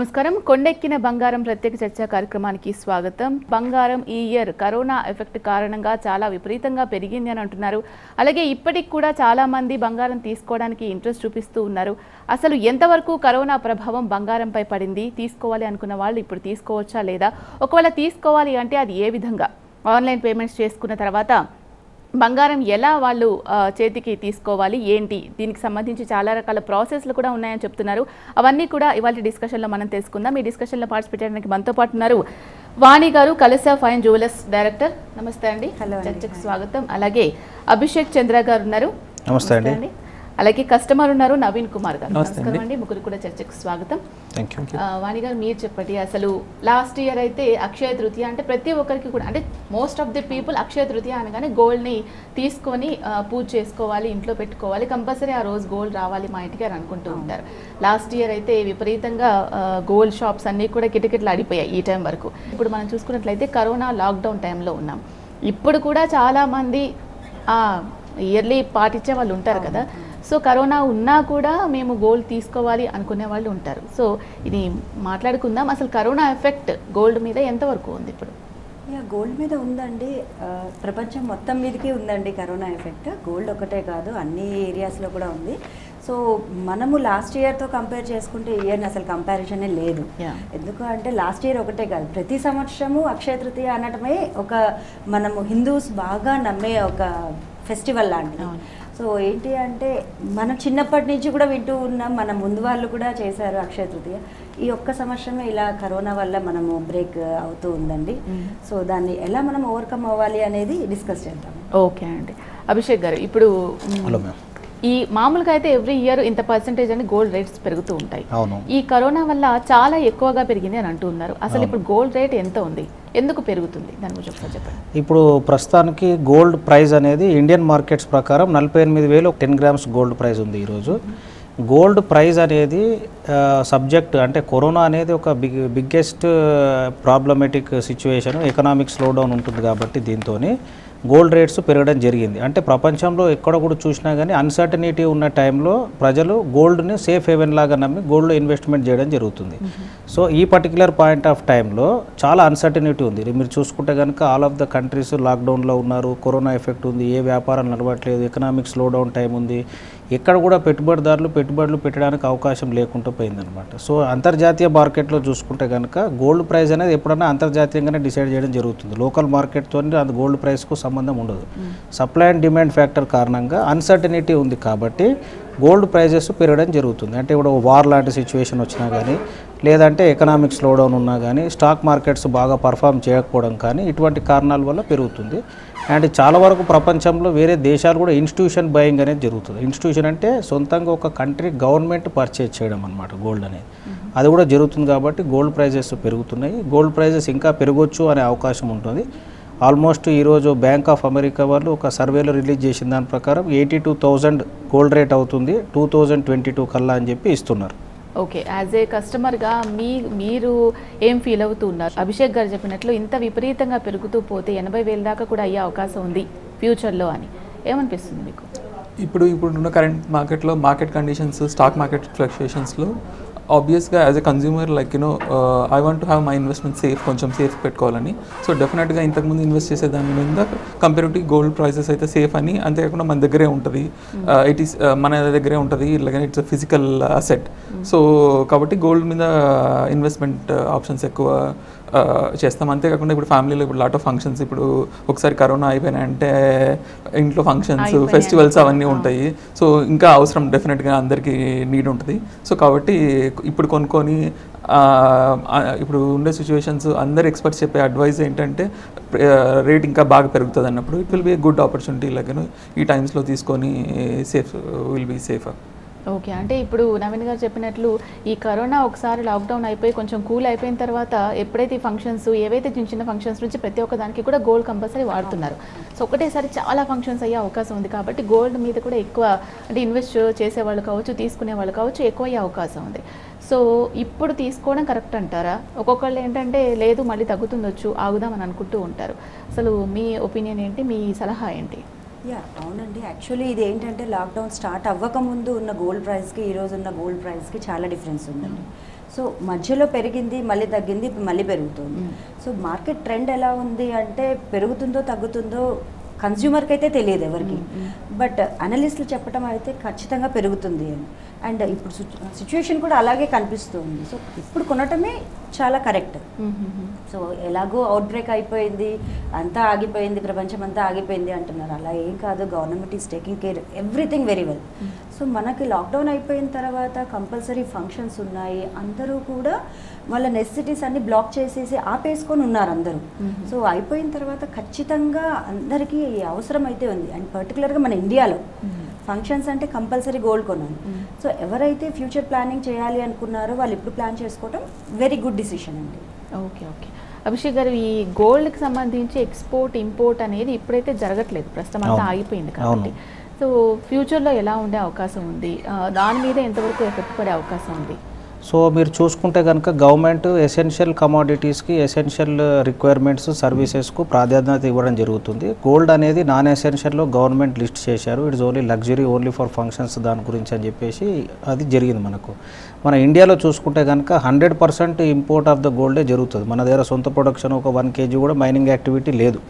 నమస్కారం. కొండెక్కిన బంగారం ప్రత్యేక చర్చా కార్యక్రమానికి స్వాగతం. బంగారం ఈ ఇయర్ కరోనా ఎఫెక్ట్ కారణంగా చాలా విపరీతంగా పెరిగింది అని అంటున్నారు. అలాగే ఇప్పటికి కూడా చాలా మంది బంగారం తీసుకోవడానికి ఇంట్రెస్ట్ చూపిస్తూ ఉన్నారు. అసలు ఎంతవరకు కరోనా ప్రభావం బంగారంపై పడింది, తీసుకోవాలి అనుకున్న వాళ్ళు ఇప్పుడు తీసుకోవచ్చా లేదా, ఒకవేళ తీసుకోవాలి అంటే అది ఏ విధంగా, ఆన్లైన్ పేమెంట్స్ చేసుకున్న తర్వాత బంగారం ఎలా వాళ్ళు చేతికి తీసుకోవాలి ఏంటి, దీనికి సంబంధించి చాలా రకాల ప్రాసెస్లు కూడా ఉన్నాయని చెప్తున్నారు. అవన్నీ కూడా ఇవాళ డిస్కషన్లో మనం తెలుసుకుందాం. ఈ డిస్కషన్లో పార్టిసిపేట్ చేయడానికి మనతో పాటు ఉన్నారు వాణి గారు, కలశ ఫైన్ జ్యువెలర్స్ డైరెక్టర్. నమస్తే అండి, చర్చకు స్వాగతం. అలాగే అభిషేక్ చంద్ర గారు ఉన్నారు. నమస్తే అండి. అలాగే కస్టమర్ ఉన్నారు నవీన్ కుమార్ గారు. నమస్కారం అండి, ముగ్గురు కూడా చర్చకు స్వాగతం. వాణి గారు, మీరు చెప్పండి, అసలు లాస్ట్ ఇయర్ అయితే అక్షయ తృతీయ అంటే ప్రతి ఒక్కరికి కూడా, అంటే most of the people Akshaya Tritiya అనగానే గోల్డ్ని తీసుకొని పూజ చేసుకోవాలి, ఇంట్లో పెట్టుకోవాలి, కంపల్సరీ ఆ రోజు గోల్డ్ రావాలి మా ఇంటికి అని అనుకుంటూ ఉంటారు. లాస్ట్ ఇయర్ అయితే విపరీతంగా గోల్డ్ షాప్స్ అన్నీ కూడా కిటకిటలు ఆడిపోయాయి ఈ టైం వరకు. ఇప్పుడు మనం చూసుకున్నట్లయితే కరోనా లాక్డౌన్ టైంలో ఉన్నాం. ఇప్పుడు కూడా చాలామంది ఇయర్లీ పాటించే వాళ్ళు ఉంటారు కదా. సో కరోనా ఉన్నా కూడా మేము గోల్డ్ తీసుకోవాలి అనుకునే వాళ్ళు ఉంటారు. సో ఇది మాట్లాడుకుందాం. అసలు కరోనా ఎఫెక్ట్ గోల్డ్ మీద ఎంతవరకు ఉంది ఇప్పుడు? గోల్డ్ మీద ఉందండి, ప్రపంచం మొత్తం మీదకి ఉందండి కరోనా ఎఫెక్ట్. గోల్డ్ ఒకటే కాదు, అన్ని ఏరియాస్లో కూడా ఉంది. సో మనము లాస్ట్ ఇయర్తో కంపేర్ చేసుకుంటే ఈ ఇయర్ని అసలు కంపారిజనే లేదు. ఎందుకు అంటే లాస్ట్ ఇయర్ ఒకటే కాదు, ప్రతి సంవత్సరము అక్షయ తృతీయ అనటమే ఒక మనము హిందూస్ బాగా నమ్మే ఒక ఫెస్టివల్ లాంటిది. సో ఏంటి అంటే మనం చిన్నప్పటి నుంచి కూడా వింటూ ఉన్నాం, మన ముందు వాళ్ళు కూడా చేశారు అక్షయ తృతీయ. ఈ ఒక్క సంవత్సరమే ఇలా కరోనా వల్ల మనము బ్రేక్ అవుతూ ఉందండి. సో దాన్ని ఎలా మనం ఓవర్కమ్ అవ్వాలి అనేది డిస్కస్ చేద్దాం. ఓకే అండి. అభిషేక్ గారు, ఇప్పుడు ఈ మామూలుగా అయితే ఎవ్రీ ఇయర్ ఇంత పర్సెంటేజ్ అని గోల్డ్ రేట్స్ పెరుగుతూ ఉంటాయి. ఈ కరోనా వల్ల చాలా ఎక్కువగా పెరిగింది అని అంటూ ఉన్నారు. అసలు ఇప్పుడు గోల్డ్ రేట్ ఎంత ఉంది, ఎందుకు పెరుగుతుంది, దాని గురించి ఒకసారి చెప్పండి. ఇప్పుడు ప్రస్తుతానికి గోల్డ్ ప్రైస్ అనేది ఇండియన్ మార్కెట్స్ ప్రకారం 48,000 10 గ్రామ్స్ గోల్డ్ ప్రైస్ ఉంది ఈరోజు. గోల్డ్ ప్రైస్ అనేది సబ్జెక్ట్ అంటే కరోనా అనేది ఒక biggest problematic situation, economic slow down ఉంటుంది కాబట్టి దీంతో గోల్డ్ రేట్స్ పెరగడం జరిగింది. అంటే ప్రపంచంలో ఎక్కడ కూడా చూసినా కానీ అన్సర్టనిటీ ఉన్న టైంలో ప్రజలు గోల్డ్ని సేఫ్ హెవెన్ లాగా నమ్మి గోల్డ్లో ఇన్వెస్ట్మెంట్ చేయడం జరుగుతుంది. సో ఈ పర్టికులర్ పాయింట్ ఆఫ్ టైంలో చాలా అన్సర్టనిటీ ఉంది. మీరు చూసుకుంటే కనుక ఆల్ ఆఫ్ ద కంట్రీస్ లాక్డౌన్లో ఉన్నారు, కరోనా ఎఫెక్ట్ ఉంది, ఏ వ్యాపారం నడవట్లేదు, ఎకనామిక్ స్లో డౌన్ టైం ఉంది, ఎక్కడ కూడా పెట్టుబడులు పెట్టడానికి అవకాశం లేకుండా పోయిందనమాట. సో అంతర్జాతీయ మార్కెట్లో చూసుకుంటే కనుక గోల్డ్ ప్రైస్ అనేది ఎప్పుడన్నా అంతర్జాతీయంగానే డిసైడ్ చేయడం జరుగుతుంది. లోకల్ మార్కెట్తో అంత గోల్డ్ ప్రైస్కు సంబంధం ఉండదు. సప్లై అండ్ డిమాండ్ ఫ్యాక్టర్ కారణంగా అన్సర్టనిటీ ఉంది కాబట్టి గోల్డ్ ప్రైజెస్ పెరగడం జరుగుతుంది. అంటే ఇప్పుడు వార్ లాంటి సిచ్యువేషన్ వచ్చినా కానీ, లేదంటే ఎకనామిక్ స్లో డౌన్ ఉన్నా కానీ, స్టాక్ మార్కెట్స్ బాగా పర్ఫామ్ చేయకపోవడం కానీ, ఇటువంటి కారణాల వల్ల పెరుగుతుంది. అండ్ చాలా వరకు ప్రపంచంలో వేరే దేశాలు కూడా ఇన్స్టిట్యూషన్ బయింగ్ అనేది జరుగుతుంది. ఇన్స్టిట్యూషన్ అంటే సొంతంగా ఒక కంట్రీ గవర్నమెంట్ పర్చేజ్ చేయడం అనమాట గోల్డ్ అనేది, అది కూడా జరుగుతుంది. కాబట్టి గోల్డ్ ప్రైజెస్ పెరుగుతున్నాయి. గోల్డ్ ప్రైజెస్ ఇంకా పెరగొచ్చు అనే అవకాశం ఉంటుంది. ఆల్మోస్ట్ ఈరోజు బ్యాంక్ ఆఫ్ అమెరికా వాళ్ళు ఒక సర్వేలో రిలీజ్ చేసిన దాని ప్రకారం 82,000 గోల్డ్ రేట్ అవుతుంది 2022 కల్లా అని చెప్పి ఇస్తున్నారు. ఓకే, యాజ్ ఏ కస్టమర్గా మీరు ఏం ఫీల్ అవుతున్నారు? అభిషేక్ గారు చెప్పినట్లు ఇంత విపరీతంగా పెరుగుతూ పోతే 80,000 దాకా కూడా అయ్యే అవకాశం ఉంది ఫ్యూచర్లో అని ఏమనిపిస్తుంది మీకు? ఇప్పుడున్న కరెంట్ మార్కెట్లో, మార్కెట్ కండిషన్స్, స్టాక్ మార్కెట్ ఫ్లక్చుయేషన్స్లో ఆబ్వియస్గా as a consumer like I want to have my investment safe, కొంచెం సేఫ్ పెట్టుకోవాలని. సో డెఫినెట్గా ఇంతకుముందు ఇన్వెస్ట్ చేసే దాని మీద కంపేరిటివ్ గోల్డ్ ప్రైసెస్ అయితే సేఫ్ అని, అంతేకాకుండా మన దగ్గరే ఉంటుంది, మన దగ్గరే ఉంటుంది, ఇలాగని ఇట్స్ ఫిజికల్ అసెట్. సో కాబట్టి గోల్డ్ మీద ఇన్వెస్ట్మెంట్ ఆప్షన్స్ ఎక్కువ చేస్తాం. అంతేకాకుండా ఇప్పుడు ఫ్యామిలీలో ఇప్పుడు లాట్ ఆఫ్ ఫంక్షన్స్, ఇప్పుడు ఒకసారి కరోనా అయిపోయినాయంటే ఇంట్లో ఫంక్షన్స్, ఫెస్టివల్స్ అవన్నీ ఉంటాయి. సో ఇంకా అవసరం డెఫినెట్గా అందరికీ నీడ్ ఉంటుంది. సో కాబట్టి ఇప్పుడు కొనుక్కొని ఇప్పుడు ఉండే సిచ్యువేషన్స్ అందరు ఎక్స్పర్ట్స్ చెప్పే అడ్వైజ్ ఏంటంటే రేట్ ఇంకా బాగా పెరుగుతుంది అన్నప్పుడు it will B a good opportunity. లాగా ఈ టైమ్స్లో తీసుకొని విల్ బీ సేఫర్. ఓకే, అంటే ఇప్పుడు నవీన్ గారు చెప్పినట్లు ఈ కరోనా ఒకసారి లాక్డౌన్ అయిపోయి కొంచెం కూల్ అయిపోయిన తర్వాత ఎప్పుడైతే ఈ ఫంక్షన్స్, ఏవైతే చిన్న ఫంక్షన్స్ నుంచి ప్రతి ఒక్క దానికి కూడా గోల్డ్ కంపల్సరీ వాడుతున్నారు. సో ఒకటేసారి చాలా ఫంక్షన్స్ అయ్యే అవకాశం ఉంది కాబట్టి గోల్డ్ మీద కూడా ఎక్కువ అంటే ఇన్వెస్ట్ చేసేవాళ్ళు కావచ్చు, తీసుకునే వాళ్ళు కావచ్చు, ఎక్కువ అయ్యే అవకాశం ఉంది. సో ఇప్పుడు తీసుకోవడం కరెక్ట్ అంటారా? ఒక్కొక్కళ్ళు ఏంటంటే లేదు మళ్ళీ తగ్గుతుండొచ్చు, ఆగుదామని అనుకుంటూ ఉంటారు. అసలు మీ ఒపీనియన్ ఏంటి, మీ సలహా ఏంటి? అవునండి, యాక్చువల్లీ ఇది ఏంటంటే లాక్డౌన్ స్టార్ట్ అవ్వకముందు ఉన్న గోల్డ్ ప్రైస్కి ఈరోజు ఉన్న గోల్డ్ ప్రైస్కి చాలా డిఫరెన్స్ ఉందండి. సో మధ్యలో పెరిగింది, మళ్ళీ తగ్గింది, ఇప్పుడు మళ్ళీ పెరుగుతుంది. సో మార్కెట్ ట్రెండ్ ఎలా ఉంది అంటే పెరుగుతుందో తగ్గుతుందో కన్స్యూమర్కి అయితే తెలియదు ఎవరికి, బట్ అనలిస్టులు చెప్పడం అయితే ఖచ్చితంగా పెరుగుతుంది అని. అండ్ ఇప్పుడు సిచ్యువేషన్ కూడా అలాగే కనిపిస్తుంది. సో ఇప్పుడు కొనటమే చాలా కరెక్ట్. సో ఎలాగో అవుట్ బ్రేక్ అయిపోయింది, అంతా ఆగిపోయింది, ప్రపంచం అంతా ఆగిపోయింది అంటున్నారు. అలా ఏం కాదు, government is taking care everything very well. So మనకి లాక్డౌన్ అయిపోయిన తర్వాత కంపల్సరీ ఫంక్షన్స్ ఉన్నాయి, అందరూ కూడా వాళ్ళ నెసెసిటీస్ అన్ని బ్లాక్ చేసేసి ఆపేసుకొని ఉన్నారు అందరూ. సో అయిపోయిన తర్వాత ఖచ్చితంగా అందరికీ అవసరం అయితే ఉంది. అండ్ పర్టికులర్గా మన ఇండియాలో ఫంక్షన్స్ అంటే కంపల్సరీ గోల్డ్ కొనాలి. సో ఎవరైతే ఫ్యూచర్ ప్లానింగ్ చేయాలి అనుకున్నారో వాళ్ళు ఇప్పుడు ప్లాన్ చేసుకోవడం వెరీ గుడ్ డిసిషన్ అండి. ఓకే ఓకే అభిషేక్ గారు, ఈ గోల్డ్కి సంబంధించి ఎక్స్పోర్ట్ ఇంపోర్ట్ అనేది ఇప్పుడైతే జరగట్లేదు, ప్రస్తుతం అంతా ఆగిపోయింది కాబట్టి. సో ఫ్యూచర్లో ఎలా ఉండే అవకాశం ఉంది, దాని మీద ఎంతవరకు ఎఫెక్ట్ పడే అవకాశం ఉంది? సో మీరు చూసుకుంటే కనుక గవర్నమెంట్ ఎసెన్షియల్ కమోడిటీస్కి, ఎసెన్షియల్ రిక్వైర్మెంట్స్, సర్వీసెస్కు ప్రాధాన్యత ఇవ్వడం జరుగుతుంది. గోల్డ్ అనేది నాన్ ఎసెన్షియల్లో గవర్నమెంట్ లిస్ట్ చేశారు. It's only luxury, only for functions దాని గురించి అని చెప్పేసి అది జరిగింది. మన ఇండియాలో చూసుకుంటే కనుక 100% ఇంపోర్ట్ ఆఫ్ ద గోల్డే జరుగుతుంది. మన దగ్గర సొంత ప్రొడక్షన్ ఒక 1 kg కూడా మైనింగ్ యాక్టివిటీ లేదు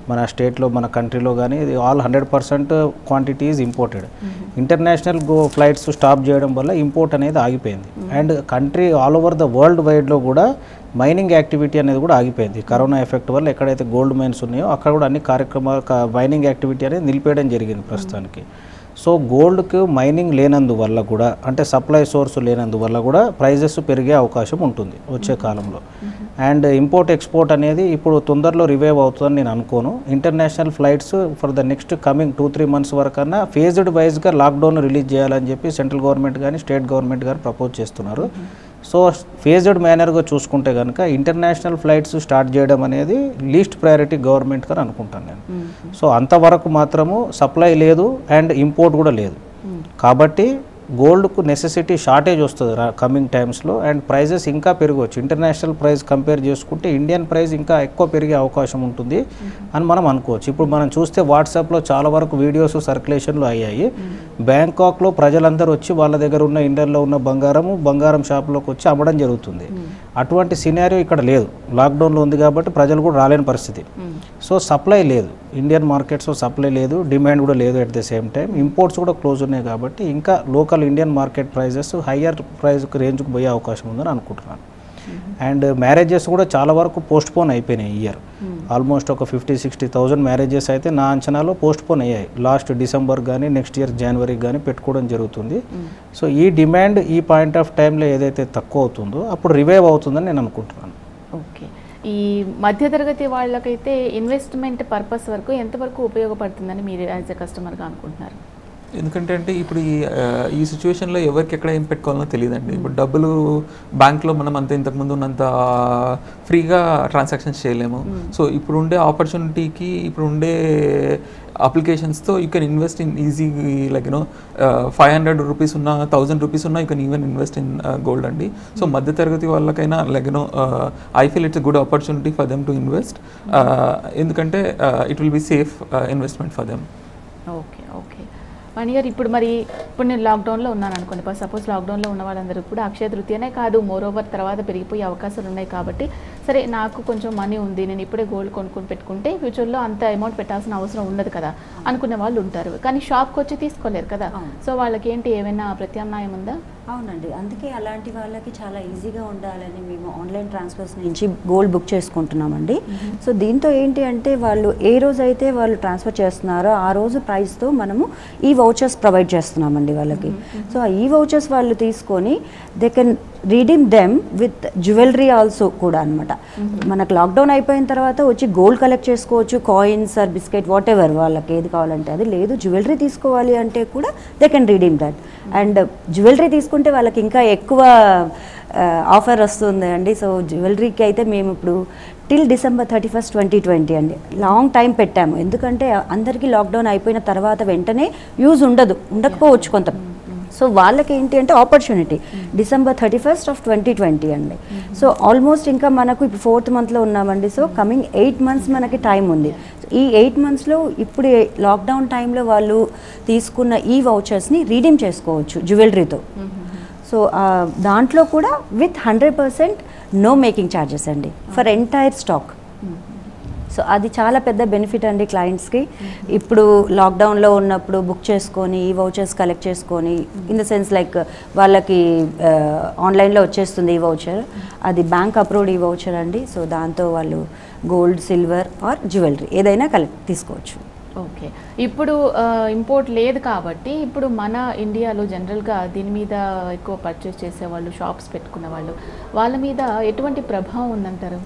మన స్టేట్లో, మన కంట్రీలో కానీ. ఇది all 100% quantity is imported. International flights stop చేయడం వల్ల ఇంపోర్ట్ అనేది ఆగిపోయింది. And country all over the world వైడ్లో కూడా మైనింగ్ యాక్టివిటీ అనేది కూడా ఆగిపోయింది. కరోనా ఎఫెక్ట్ వల్ల ఎక్కడైతే గోల్డ్ మైన్స్ ఉన్నాయో అక్కడ కూడా అన్ని కార్యక్రమాలు, మైనింగ్ యాక్టివిటీ అనేది నిలిపేయడం జరిగింది ప్రస్తుతానికి. సో గోల్డ్కి మైనింగ్ లేనందువల్ల కూడా, అంటే సప్లై సోర్స్ లేనందువల్ల కూడా ప్రైజెస్ పెరిగే అవకాశం ఉంటుంది వచ్చే కాలంలో. అండ్ ఇంపోర్ట్ ఎక్స్పోర్ట్ అనేది ఇప్పుడు తొందరలో రివైవ్ అవుతుందని నేను అనుకోను. International flights for the next coming 2-3 months వరకన్నా ఫేజ్డ్ వైజ్గా లాక్డౌన్ రిలీజ్ చేయాలని చెప్పి సెంట్రల్ గవర్నమెంట్ కానీ స్టేట్ గవర్నమెంట్ కానీ ప్రపోజ్ చేస్తున్నారు. సో ఫేజ్డ్ మేనర్గా చూసుకుంటే కనుక ఇంటర్నేషనల్ ఫ్లైట్స్ స్టార్ట్ చేయడం అనేది లీస్ట్ ప్రయారిటీ గవర్నమెంట్ అని అనుకుంటాను నేను. సో అంతవరకు మాత్రము సప్లై లేదు అండ్ ఇంపోర్ట్ కూడా లేదు కాబట్టి గోల్డ్కు నెసెసిటీ షార్టేజ్ వస్తుంది కమింగ్ టైమ్స్లో. అండ్ ప్రైజెస్ ఇంకా పెరగవచ్చు. ఇంటర్నేషనల్ ప్రైస్ కంపేర్ చేసుకుంటే ఇండియన్ ప్రైస్ ఇంకా ఎక్కువ పెరిగే అవకాశం ఉంటుంది అని మనం అనుకోవచ్చు. ఇప్పుడు మనం చూస్తే వాట్సాప్లో చాలా వరకు వీడియోస్ సర్క్యులేషన్లో అయ్యాయి. బ్యాంకాక్లో ప్రజలందరూ వచ్చి వాళ్ళ దగ్గర ఉన్న ఇండియన్లో ఉన్న బంగారం షాప్లోకి వచ్చి అమ్మడం జరుగుతుంది. అటువంటి సినారియో ఇక్కడ లేదు. లాక్డౌన్లో ఉంది కాబట్టి ప్రజలు కూడా రాలేని పరిస్థితి. సో సప్లై లేదు, ఇండియన్ మార్కెట్స్లో సప్లై లేదు, డిమాండ్ కూడా లేదు. At the same time imports కూడా క్లోజ్ ఉన్నాయి కాబట్టి ఇంకా local Indian market prices higher price రేంజ్కి పోయే అవకాశం ఉందని అనుకుంటున్నాను. అండ్ మ్యారేజెస్ కూడా చాలా వరకు పోస్ట్ పోన్ అయిపోయినాయి ఈ ఇయర్. ఆల్మోస్ట్ ఒక 50,000-60,000 మ్యారేజెస్ అయితే నా అంచనాలో పోస్ట్ పోన్ అయ్యాయి. లాస్ట్ డిసెంబర్ కానీ నెక్స్ట్ ఇయర్ జనవరికి కానీ పెట్టుకోవడం జరుగుతుంది. సో ఈ డిమాండ్ ఈ పాయింట్ ఆఫ్ టైంలో ఏదైతే తక్కువ అవుతుందో అప్పుడు రివైవ్ అవుతుందని నేను అనుకుంటున్నాను. ఓకే, ఈ మధ్యతరగతి వాళ్ళకైతే ఇన్వెస్ట్మెంట్ పర్పస్ వరకు ఎంతవరకు ఉపయోగపడుతుందని మీరు యాజ్ ఎ కస్టమర్గా అనుకుంటున్నారు? ఎందుకంటే ఇప్పుడు ఈ సిచ్యువేషన్లో ఎవరికి ఎక్కడ ఏం పెట్టుకోవాలో తెలియదండి. ఇప్పుడు డబ్బులు బ్యాంక్లో మనం అంత ఇంతకుముందు ఉన్నంత ఫ్రీగా ట్రాన్సాక్షన్స్ చేయలేము. సో ఇప్పుడు ఉండే ఆపర్చునిటీకి, ఇప్పుడు ఉండే అప్లికేషన్స్తో you can invest in easy, like 500 rupees ఉన్నా, 1000 రూపీస్ ఉన్నా you can even invest in gold అండి. సో మధ్యతరగతి వాళ్ళకైనా like I feel it's good opportunity for them to invest, ఎందుకంటే it will be safe investment for them. Okay okay one year ఇప్పుడు నేను లాక్డౌన్లో ఉన్నాను అనుకోండి. సపోజ్ లాక్డౌన్లో ఉన్న వాళ్ళందరూ కూడా అక్షయ తృతీయనే కాదు, మోరోవర్ తర్వాత పెరిగిపోయే అవకాశాలు ఉన్నాయి కాబట్టి సరే నాకు కొంచెం మనీ ఉంది, నేను ఇప్పుడే గోల్డ్ కొనుక్కొని పెట్టుకుంటే ఫ్యూచర్లో అంత అమౌంట్ పెట్టాల్సిన అవసరం ఉండదు కదా అనుకునే వాళ్ళు ఉంటారు. కానీ షాప్కి వచ్చి తీసుకోలేరు కదా. సో వాళ్ళకి ఏంటి, ఏమైనా ప్రత్యామ్నాయం ఉందా? అవునండి, అందుకే అలాంటి వాళ్ళకి చాలా ఈజీగా ఉండాలని మేము ఆన్లైన్ ట్రాన్స్ఫర్స్ నుంచి గోల్డ్ బుక్ చేసుకుంటున్నామండి. సో దీంతో ఏంటి అంటే వాళ్ళు ఏ రోజైతే వాళ్ళు ట్రాన్స్ఫర్ చేస్తున్నారో ఆ రోజు ప్రైస్తో మనము ఈ వౌచర్స్ ప్రొవైడ్ చేస్తున్నామండి వాళ్ళకి. సో ఆ ఈ వౌచర్స్ వాళ్ళు తీసుకొని they can redeem them with jewellery also కూడా అనమాట. మనకు లాక్డౌన్ అయిపోయిన తర్వాత వచ్చి గోల్డ్ కలెక్ట్ చేసుకోవచ్చు, coins or biscuit whatever వాళ్ళకి ఏది కావాలంటే అది. లేదు జ్యువెలరీ తీసుకోవాలి అంటే కూడా they can redeem that. And jewellery తీసుకుంటే వాళ్ళకి ఇంకా ఎక్కువ ఆఫర్ వస్తుంది అండి. సో జ్యువెలరీకి అయితే మేము ఇప్పుడు టిల్ December 31st, 2020 అండి లాంగ్ టైం పెట్టాము. ఎందుకంటే అందరికీ లాక్డౌన్ అయిపోయిన తర్వాత వెంటనే యూజ్ ఉండకపోవచ్చు కొంత. సో వాళ్ళకి ఏంటి అంటే ఆపర్చునిటీ December 31st, 2020 అండి. సో ఆల్మోస్ట్ ఇంకా మనకు ఇప్పుడు 4th monthలో ఉన్నామండి. సో కమింగ్ 8 months మనకి టైం ఉంది. ఈ 8 monthsలో ఇప్పుడు లాక్డౌన్ టైంలో వాళ్ళు తీసుకున్న ఈ వౌచర్స్ని రీడీమ్ చేసుకోవచ్చు జ్యువెలరీతో. సో దాంట్లో కూడా విత్ 100% నో మేకింగ్ ఛార్జెస్ అండి ఫర్ ఎంటైర్ స్టాక్. సో అది చాలా పెద్ద బెనిఫిట్ అండి క్లయింట్స్కి. ఇప్పుడు లాక్డౌన్లో ఉన్నప్పుడు బుక్ చేసుకొని ఈ వౌచర్స్ కలెక్ట్ చేసుకొని, ఇన్ ద సెన్స్ లైక్ వాళ్ళకి ఆన్లైన్లో వచ్చేస్తుంది ఈ వౌచర్, అది బ్యాంక్ అప్రూవ్డ్ ఈ వౌచర్ అండి. సో దాంతో వాళ్ళు గోల్డ్, సిల్వర్ ఆర్ జ్యువెలరీ ఏదైనా తీసుకోవచ్చు. ఓకే, ఇప్పుడు ఇంపోర్ట్ లేదు కాబట్టి ఇప్పుడు మన ఇండియాలో జనరల్గా దీని మీద ఎక్కువ పర్చేస్ చేసేవాళ్ళు, షాప్స్ పెట్టుకున్న వాళ్ళు, వాళ్ళ మీద ఎటువంటి ప్రభావం ఉందంటారు?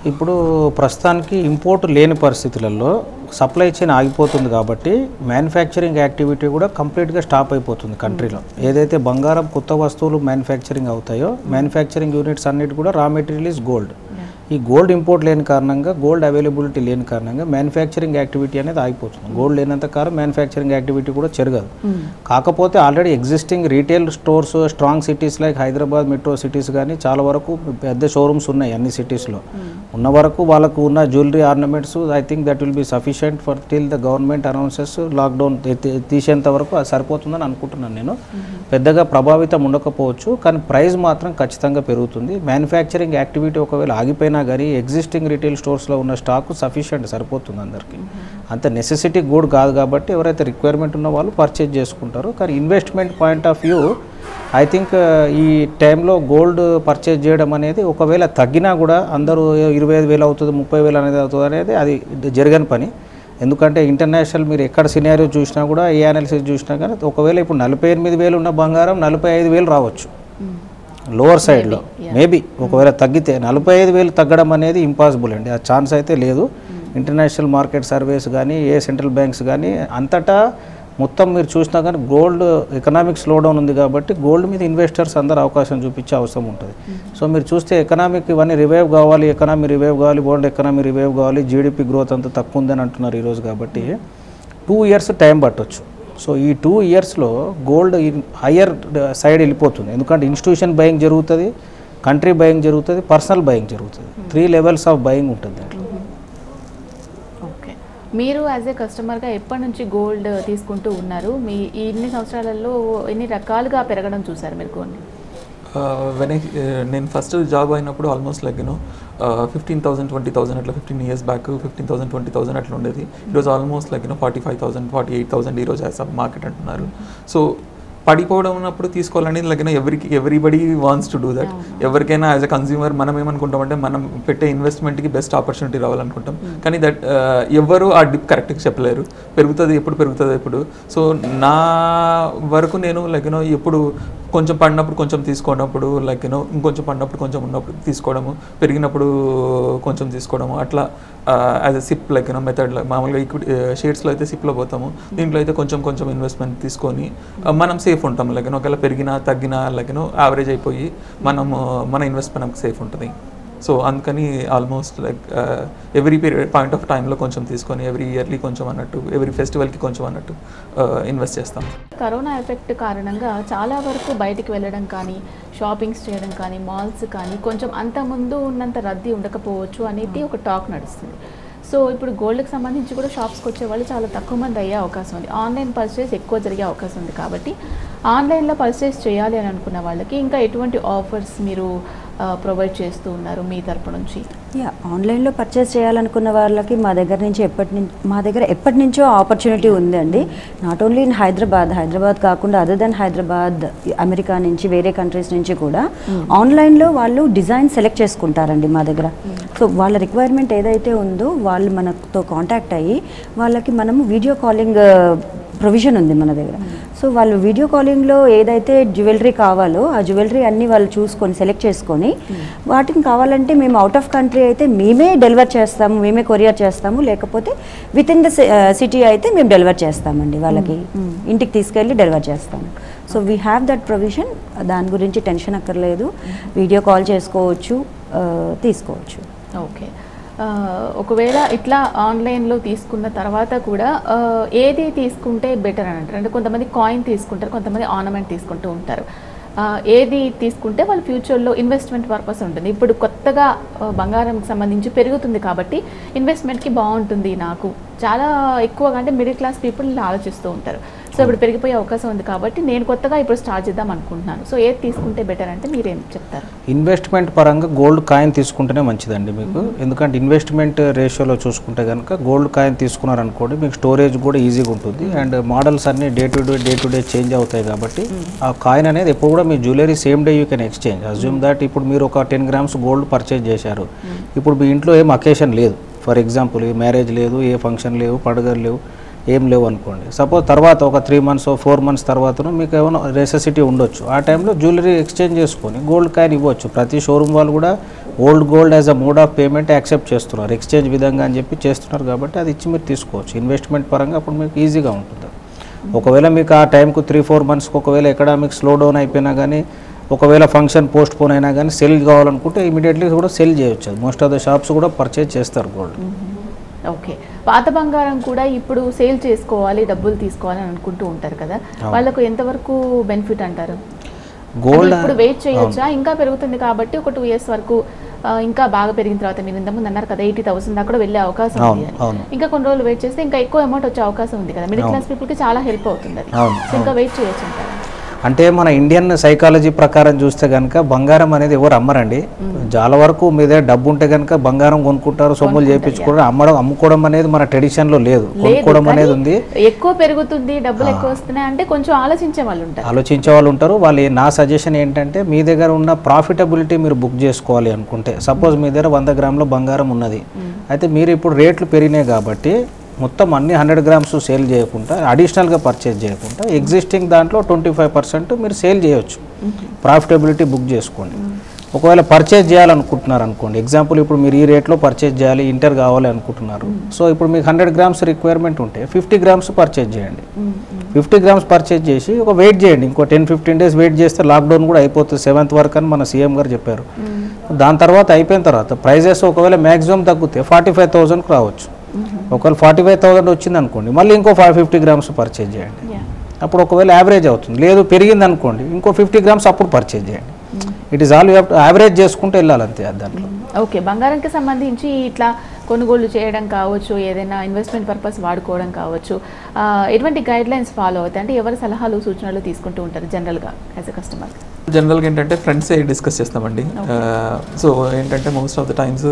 ఇప్పుడు ప్రస్తుతానికి ఇంపోర్ట్ లేని పరిస్థితులలో సప్లై చైన్ ఆగిపోతుంది కాబట్టి మ్యానుఫ్యాక్చరింగ్ యాక్టివిటీ కూడా కంప్లీట్గా స్టాప్ అయిపోతుంది కంట్రీలో. ఏదైతే బంగారం కొత్త వస్తువులు మ్యానుఫ్యాక్చరింగ్ అవుతాయో మ్యానుఫ్యాక్చరింగ్ యూనిట్స్ అన్నిటి కూడా రా మెటీరియల్ ఈజ్ గోల్డ్. ఈ గోల్డ్ ఇంపోర్ట్ లేని కారణంగా, గోల్డ్ అవైలబిలిటీ లేని కారణంగా మ్యానుఫ్యాక్చరింగ్ యాక్టివిటీ అనేది ఆగిపోతుంది. గోల్డ్ లేనంత కాలం మ్యానుఫ్యాక్చరింగ్ యాక్టివిటీ కూడా జరగదు. కాకపోతే already existing retail stores strong cities like Hyderabad metro cities కానీ చాలా వరకు పెద్ద షోరూమ్స్ ఉన్నాయి అన్ని సిటీస్లో. ఉన్న వరకు వాళ్ళకు ఉన్న jewellery ornaments I think that will be sufficient for till the government announces lockdown తీసేంత వరకు అది సరిపోతుందని అనుకుంటున్నాను నేను. పెద్దగా ప్రభావితం ఉండకపోవచ్చు, కానీ ప్రైస్ మాత్రం ఖచ్చితంగా పెరుగుతుంది. మ్యానుఫ్యాక్చరింగ్ యాక్టివిటీ ఒకవేళ ఆగిపోయినా కానీ ఎగ్జిస్టింగ్ రీటైల్ స్టోర్స్లో ఉన్న స్టాక్ సఫిషియంట్ సరిపోతుంది అందరికీ. అంత నెసెసిటీ గుడ్ కాదు కాబట్టి ఎవరైతే రిక్వైర్మెంట్ ఉన్న వాళ్ళు పర్చేజ్ చేసుకుంటారు. కానీ investment point of view I think ఈ టైంలో గోల్డ్ పర్చేజ్ చేయడం అనేది ఒకవేళ తగ్గినా కూడా అందరూ 25,000 అవుతుంది 30,000 అనేది అవుతుంది అనేది అది జరగని పని. ఎందుకంటే ఇంటర్నేషనల్ మీరు ఎక్కడ సినారియో చూసినా కూడా ఏ అనాలిసిస్ చూసినా కానీ ఒకవేళ ఇప్పుడు 48,000 ఉన్న బంగారం 45,000 రావచ్చు లోవర్ సైడ్లో మేబీ. ఒకవేళ తగ్గితే 45,000 తగ్గడం అనేది ఇంపాసిబుల్ అండి, ఆ ఛాన్స్ అయితే లేదు. ఇంటర్నేషనల్ మార్కెట్ సర్వేస్ కానీ ఏ సెంట్రల్ బ్యాంక్స్ కానీ అంతటా మొత్తం మీరు చూసినా కానీ గోల్డ్ ఎకనామిక్ స్లోడౌన్ ఉంది కాబట్టి గోల్డ్ మీద ఇన్వెస్టర్స్ అందరూ అవకాశం చూపించే అవసరం ఉంటుంది. సో మీరు చూస్తే ఎకనామిక్ ఇవన్నీ రివైవ్ కావాలి, ఎకనామీ రివైవ్ కావాలి, వరల్డ్ ఎకనామీ రివైవ్ కావాలి, జీడిపి గ్రోత్ అంతా తక్కువ ఉందని అంటున్నారు ఈరోజు. కాబట్టి 2 years టైం పట్టవచ్చు. సో ఈ 2 yearsలో గోల్డ్ హయ్యర్ సైడ్ వెళ్ళిపోతుంది. ఎందుకంటే ఇన్స్టిట్యూషన్ బయింగ్ జరుగుతుంది, కంట్రీ బయింగ్ జరుగుతుంది, పర్సనల్ బయింగ్ జరుగుతుంది. 3 levels ఆఫ్ బయింగ్ ఉంటుంది దాంట్లో. ఓకే, మీరు యాజ్ ఏ కస్టమర్గా ఎప్పటి నుంచి గోల్డ్ తీసుకుంటూ ఉన్నారు? మీ ఇన్ని సంవత్సరాలలో ఎన్ని రకాలుగా పెరగడం చూసారు మీరు గోల్డ్? నేను ఫస్ట్ జాబ్ అయినప్పుడు ఆల్మోస్ట్ లైక్ 15,000 20,000 అట్లా 15 years బ్యాక్ 15,000 20,000 అట్లా ఉండేది. ఈరోజు ఆల్మోస్ట్ లైక్ 45,000 48,000 ఈరోజు యాజ్ ఆఫ్ మార్కెట్ అంటున్నారు. సో పడిపోవడం ఉన్నప్పుడు తీసుకోవాలని like everybody wants to do that. ఎవరికైనా యాజ్ అ కన్జ్యూమర్ మనం ఏమనుకుంటామంటే మనం పెట్టే ఇన్వెస్ట్మెంట్కి బెస్ట్ ఆపర్చునిటీ రావాలనుకుంటాం. కానీ దట్ ఎవరు ఆ డిప్ కరెక్ట్గా చెప్పలేరు, పెరుగుతుంది ఎప్పుడు. సో నా వరకు నేను లైక్ ఎప్పుడు కొంచెం పడినప్పుడు కొంచెం తీసుకోవడప్పుడు లైక్ ఇంకొంచెం పడినప్పుడు కొంచెం ఉన్నప్పుడు తీసుకోవడము, పెరిగినప్పుడు కొంచెం తీసుకోవడము, అట్లా as a sip like method. మామూలుగా ఈక్విటీ షేర్స్లో అయితే సిప్లో పోతాము, దీంట్లో అయితే కొంచెం ఇన్వెస్ట్మెంట్ తీసుకొని మనం సేఫ్ ఉంటాం. లైక్ ఒకవేళ పెరిగినా తగ్గినా లైక్ యావరేజ్ అయిపోయి మన ఇన్వెస్ట్మెంట్ మనకు సేఫ్ ఉంటుంది. సో అందుకని almost like every point of టైంలో కొంచెం తీసుకొని ఎవ్రీ ఇయర్లీ కొంచెం అన్నట్టు, ఎవ్రీ ఫెస్టివల్కి కొంచెం అన్నట్టు ఇన్వెస్ట్ చేస్తాం. కరోనా ఎఫెక్ట్ కారణంగా చాలా వరకు బయటికి వెళ్ళడం కానీ, షాపింగ్స్ చేయడం కానీ, మాల్స్ కానీ కొంచెం అంతకుముందు ఉన్నంత రద్దీ ఉండకపోవచ్చు అనేది ఒక టాక్ నడుస్తుంది. సో ఇప్పుడు గోల్డ్కి సంబంధించి కూడా షాప్స్కి వచ్చే వాళ్ళు చాలా తక్కువ మంది అయ్యే అవకాశం ఉంది. ఆన్లైన్ పర్చేస్ ఎక్కువ జరిగే అవకాశం ఉంది. కాబట్టి ఆన్లైన్లో పర్చేస్ చేయాలి అని అనుకున్న వాళ్ళకి ఇంకా ఎటువంటి ఆఫర్స్ మీరు ప్రొవైడ్ చేస్తూ ఉన్నారు మీ తరపు నుంచి? ఆన్లైన్లో పర్చేస్ చేయాలనుకున్న వాళ్ళకి మా దగ్గర ఎప్పటి నుంచో ఆపర్చునిటీ ఉందండి. నాట్ ఓన్లీ ఇన్ హైదరాబాద్ కాకుండా అదర్ దెన్ హైదరాబాద్, అమెరికా నుంచి వేరే కంట్రీస్ నుంచి కూడా ఆన్లైన్లో వాళ్ళు డిజైన్ సెలెక్ట్ చేసుకుంటారండి మా దగ్గర. సో వాళ్ళ రిక్వైర్మెంట్ ఏదైతే ఉందో వాళ్ళు మనతో కాంటాక్ట్ అయ్యి వాళ్ళకి మనము వీడియో కాలింగ్ ప్రొవిజన్ ఉంది మన దగ్గర. సో వాళ్ళు వీడియో కాలింగ్లో ఏదైతే జ్యువెలరీ కావాలో ఆ జ్యువెలరీ అన్నీ వాళ్ళు చూసుకొని సెలెక్ట్ చేసుకొని వాటిని కావాలంటే మేము అవుట్ ఆఫ్ కంట్రీ అయితే మేమే డెలివర్ చేస్తాము, మేమే కొరియర్ చేస్తాము, లేకపోతే విత్ ఇన్ ద సిటీ అయితే మేము డెలివర్ చేస్తామండి, వాళ్ళకి ఇంటికి తీసుకెళ్ళి డెలివర్ చేస్తాము. So we have that provision. దాని గురించి టెన్షన్ అక్కర్లేదు, వీడియో కాల్ చేసుకోవచ్చు, తీసుకోవచ్చు. ఓకే, ఒకవేళ ఇట్లా ఆన్లైన్లో తీసుకున్న తర్వాత కూడా ఏది తీసుకుంటే బెటర్ అని అంటారు? అంటే కొంతమంది కాయిన్ తీసుకుంటారు, కొంతమంది ఆర్నమెంట్ తీసుకుంటూ ఉంటారు. ఏది తీసుకుంటే వాళ్ళ ఫ్యూచర్లో ఇన్వెస్ట్మెంట్ పర్పస్ ఉంటుంది. ఇప్పుడు కొత్తగా బంగారంకి సంబంధించి పెరుగుతుంది కాబట్టి ఇన్వెస్ట్మెంట్కి బాగుంటుంది, నాకు చాలా ఎక్కువగా అంటే మిడిల్ క్లాస్ పీపుల్ ఆలోచిస్తూ ఉంటారు. సో ఇప్పుడు పెరిగిపోయే అవకాశం ఉంది కాబట్టి నేను కొత్తగా ఇప్పుడు స్టార్ట్ చేద్దాం అనుకుంటున్నాను. సో ఏది తీసుకుంటే బెటర్ అంటే మీరేం చెప్తారు? ఇన్వెస్ట్మెంట్ పరంగా గోల్డ్ కాయిన్ తీసుకుంటేనే మంచిదండి మీకు. ఎందుకంటే ఇన్వెస్ట్మెంట్ రేషియోలో చూసుకుంటే కనుక గోల్డ్ కాయిన్ తీసుకున్నారనుకోండి మీకు స్టోరేజ్ కూడా ఈజీగా ఉంటుంది. అండ్ మోడల్స్ అన్నీ డే టు డే చేంజ్ అవుతాయి కాబట్టి ఆ కాయిన్ అనేది ఎప్పుడు కూడా మీ jewellery same day you can exchange. Assume that ఇప్పుడు మీరు ఒక 10 grams గోల్డ్ పర్చేజ్ చేశారు, ఇప్పుడు మీ ఇంట్లో ఏం అకేషన్ లేదు, ఫర్ ఎగ్జాంపుల్ మ్యారేజ్ లేదు, ఏ ఫంక్షన్ లేవు, పండుగలు లేవు, ఏం లేవు అనుకోండి. సపోజ్ తర్వాత ఒక 3 months 4 months తర్వాతను మీకు ఏమైనా నెసెసిటీ ఉండొచ్చు, ఆ టైంలో జ్యువెలరీ ఎక్స్చేంజ్ చేసుకొని గోల్డ్ కాయిన్ ఇవ్వచ్చు. ప్రతి షోరూమ్ వాళ్ళు కూడా old gold as a mode of payment accept చేస్తున్నారు, ఎక్స్చేంజ్ విధంగా అని చెప్పి చేస్తున్నారు కాబట్టి అది ఇచ్చి మీరు తీసుకోవచ్చు. ఇన్వెస్ట్మెంట్ పరంగా అప్పుడు మీకు ఈజీగా ఉంటుంది. ఒకవేళ మీకు ఆ టైంకు 3-4 monthsకి ఒకవేళ ఎకనామిక్ స్లో డౌన్ అయిపోయినా కానీ, ఒకవేళ ఫంక్షన్ పోస్ట్ పోన్ అయినా కానీ సెల్ కావాలనుకుంటే ఇమీడియట్లీ కూడా సెల్ చేయొచ్చు. మోస్ట్ ఆఫ్ ద షాప్స్ కూడా పర్చేజ్ చేస్తారు గోల్డ్. ఓకే, పాత బంగారం కూడా ఇప్పుడు సేల్ చేసుకోవాలి, డబ్బులు తీసుకోవాలి అని అనుకుంటూ ఉంటారు కదా, వాళ్ళకు ఎంతవరకు బెనిఫిట్ అంటారు? గోల్డ్ ఇప్పుడు వెయిట్ చేయొచ్చా? ఇంకా పెరుగుతుంది కాబట్టి ఒక 2 years వరకు ఇంకా బాగా పెరిగిన తర్వాత మీరు ఇంతకుముందు అన్నారు కదా 80,000 దాకా కూడా వెళ్ళే అవకాశం ఉంది అని. ఇంకా కొన్ని రోజులు వెయిట్ చేస్తే ఇంకా ఎక్కువ అమౌంట్ వచ్చే అవకాశం ఉంది కదా, మిడిల్ క్లాస్ పీపుల్కి చాలా హెల్ప్ అవుతుంది అది. ఇంకా వెయిట్ చేయొచ్చు అంటారా? అంటే మన ఇండియన్ సైకాలజీ ప్రకారం చూస్తే కనుక బంగారం అనేది ఎవరు అమ్మరండి. చాలా వరకు మీ దగ్గర డబ్బు ఉంటే కనుక బంగారం కొనుక్కుంటారు, సొమ్ములు చేయించుకోవడం, అమ్ముకోవడం అనేది మన ట్రెడిషన్లో లేదు. కొనుక్కోవడం అనేది ఉంది. ఎక్కువ పెరుగుతుంది, డబ్బులు ఎక్కువ వస్తున్నాయి అంటే కొంచెం ఆలోచించే వాళ్ళు ఉంటారు. నా సజెషన్ ఏంటంటే మీ దగ్గర ఉన్న ప్రాఫిటబిలిటీ మీరు బుక్ చేసుకోవాలి అనుకుంటే, సపోజ్ మీ దగ్గర 100 grams బంగారం ఉన్నది, అయితే మీరు ఇప్పుడు రేట్లు పెరిగినాయి కాబట్టి మొత్తం అన్ని 100 grams సేల్ చేయకుండా అడిషనల్గా పర్చేజ్ చేయకుండా ఎగ్జిస్టింగ్ దాంట్లో 25% మీరు సేల్ చేయొచ్చు. ప్రాఫిటబిలిటీ బుక్ చేసుకోండి. ఒకవేళ పర్చేజ్ చేయాలనుకుంటున్నారు అనుకోండి, ఎగ్జాంపుల్ ఇప్పుడు మీరు ఈ రేట్లో పర్చేజ్ చేయాలి, ఇంటర్ కావాలి అనుకుంటున్నారు. సో ఇప్పుడు మీకు 100 grams రిక్వైర్మెంట్ ఉంటే 50 grams పర్చేజ్ చేయండి. 50 grams పర్చేజ్ చేసి ఒక వెయిట్ చేయండి, ఇంకో 10-15 days వెయిట్ చేస్తే లాక్డౌన్ కూడా అయిపోతుంది 7th వరకు అని మన సీఎం గారు చెప్పారు. దాని తర్వాత అయిపోయిన తర్వాత ప్రైజెస్ ఒకవేళ మ్యాక్సిమం తగ్గితే 45,000కి రావచ్చు. ఒకవేళ 45,000 వచ్చింది అనుకోండి, మళ్ళీ ఇంకో 50 grams పర్చేజ్ చేయండి. అప్పుడు ఒకవేళ యావరేజ్ అవుతుంది, లేదు పెరిగింది అనుకోండి ఇంకో 50 grams అప్పుడు పర్చేజ్ చేయండి. It is all you have to average చేసుకుంటూ వెళ్ళాలి అంతే దాంట్లో. ఓకే, బంగారంకి సంబంధించి ఇట్లా కొనుగోలు చేయడం కావచ్చు, ఏదైనా ఇన్వెస్ట్మెంట్ పర్పస్ వాడుకోవడం కావచ్చు, ఎటువంటి గైడ్ లైన్స్ ఫాలో అవుతాయి అంటే ఎవరి సలహాలు సూచనలు తీసుకుంటూ ఉంటారు జనరల్గా యాజ్ ఎ కస్టమర్? జనరల్గా ఏంటంటే ఫ్రెండ్సే డిస్కస్ చేస్తామండి. సో ఏంటంటే మోస్ట్ ఆఫ్ ద టైమ్స్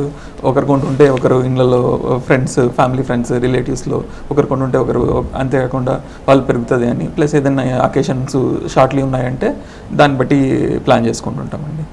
ఒకరు కొంటుంటే ఒకరు ఇళ్ళలో ఫ్రెండ్స్, ఫ్యామిలీ ఫ్రెండ్స్, రిలేటివ్స్లో ఒకరు కొంటుంటే ఒకరు, అంతేకాకుండా వాళ్ళు పెరుగుతుంది అని, ప్లస్ ఏదైనా అకేషన్స్ షార్ట్లీ ఉన్నాయంటే దాన్ని బట్టి ప్లాన్ చేసుకుంటుంటామండి.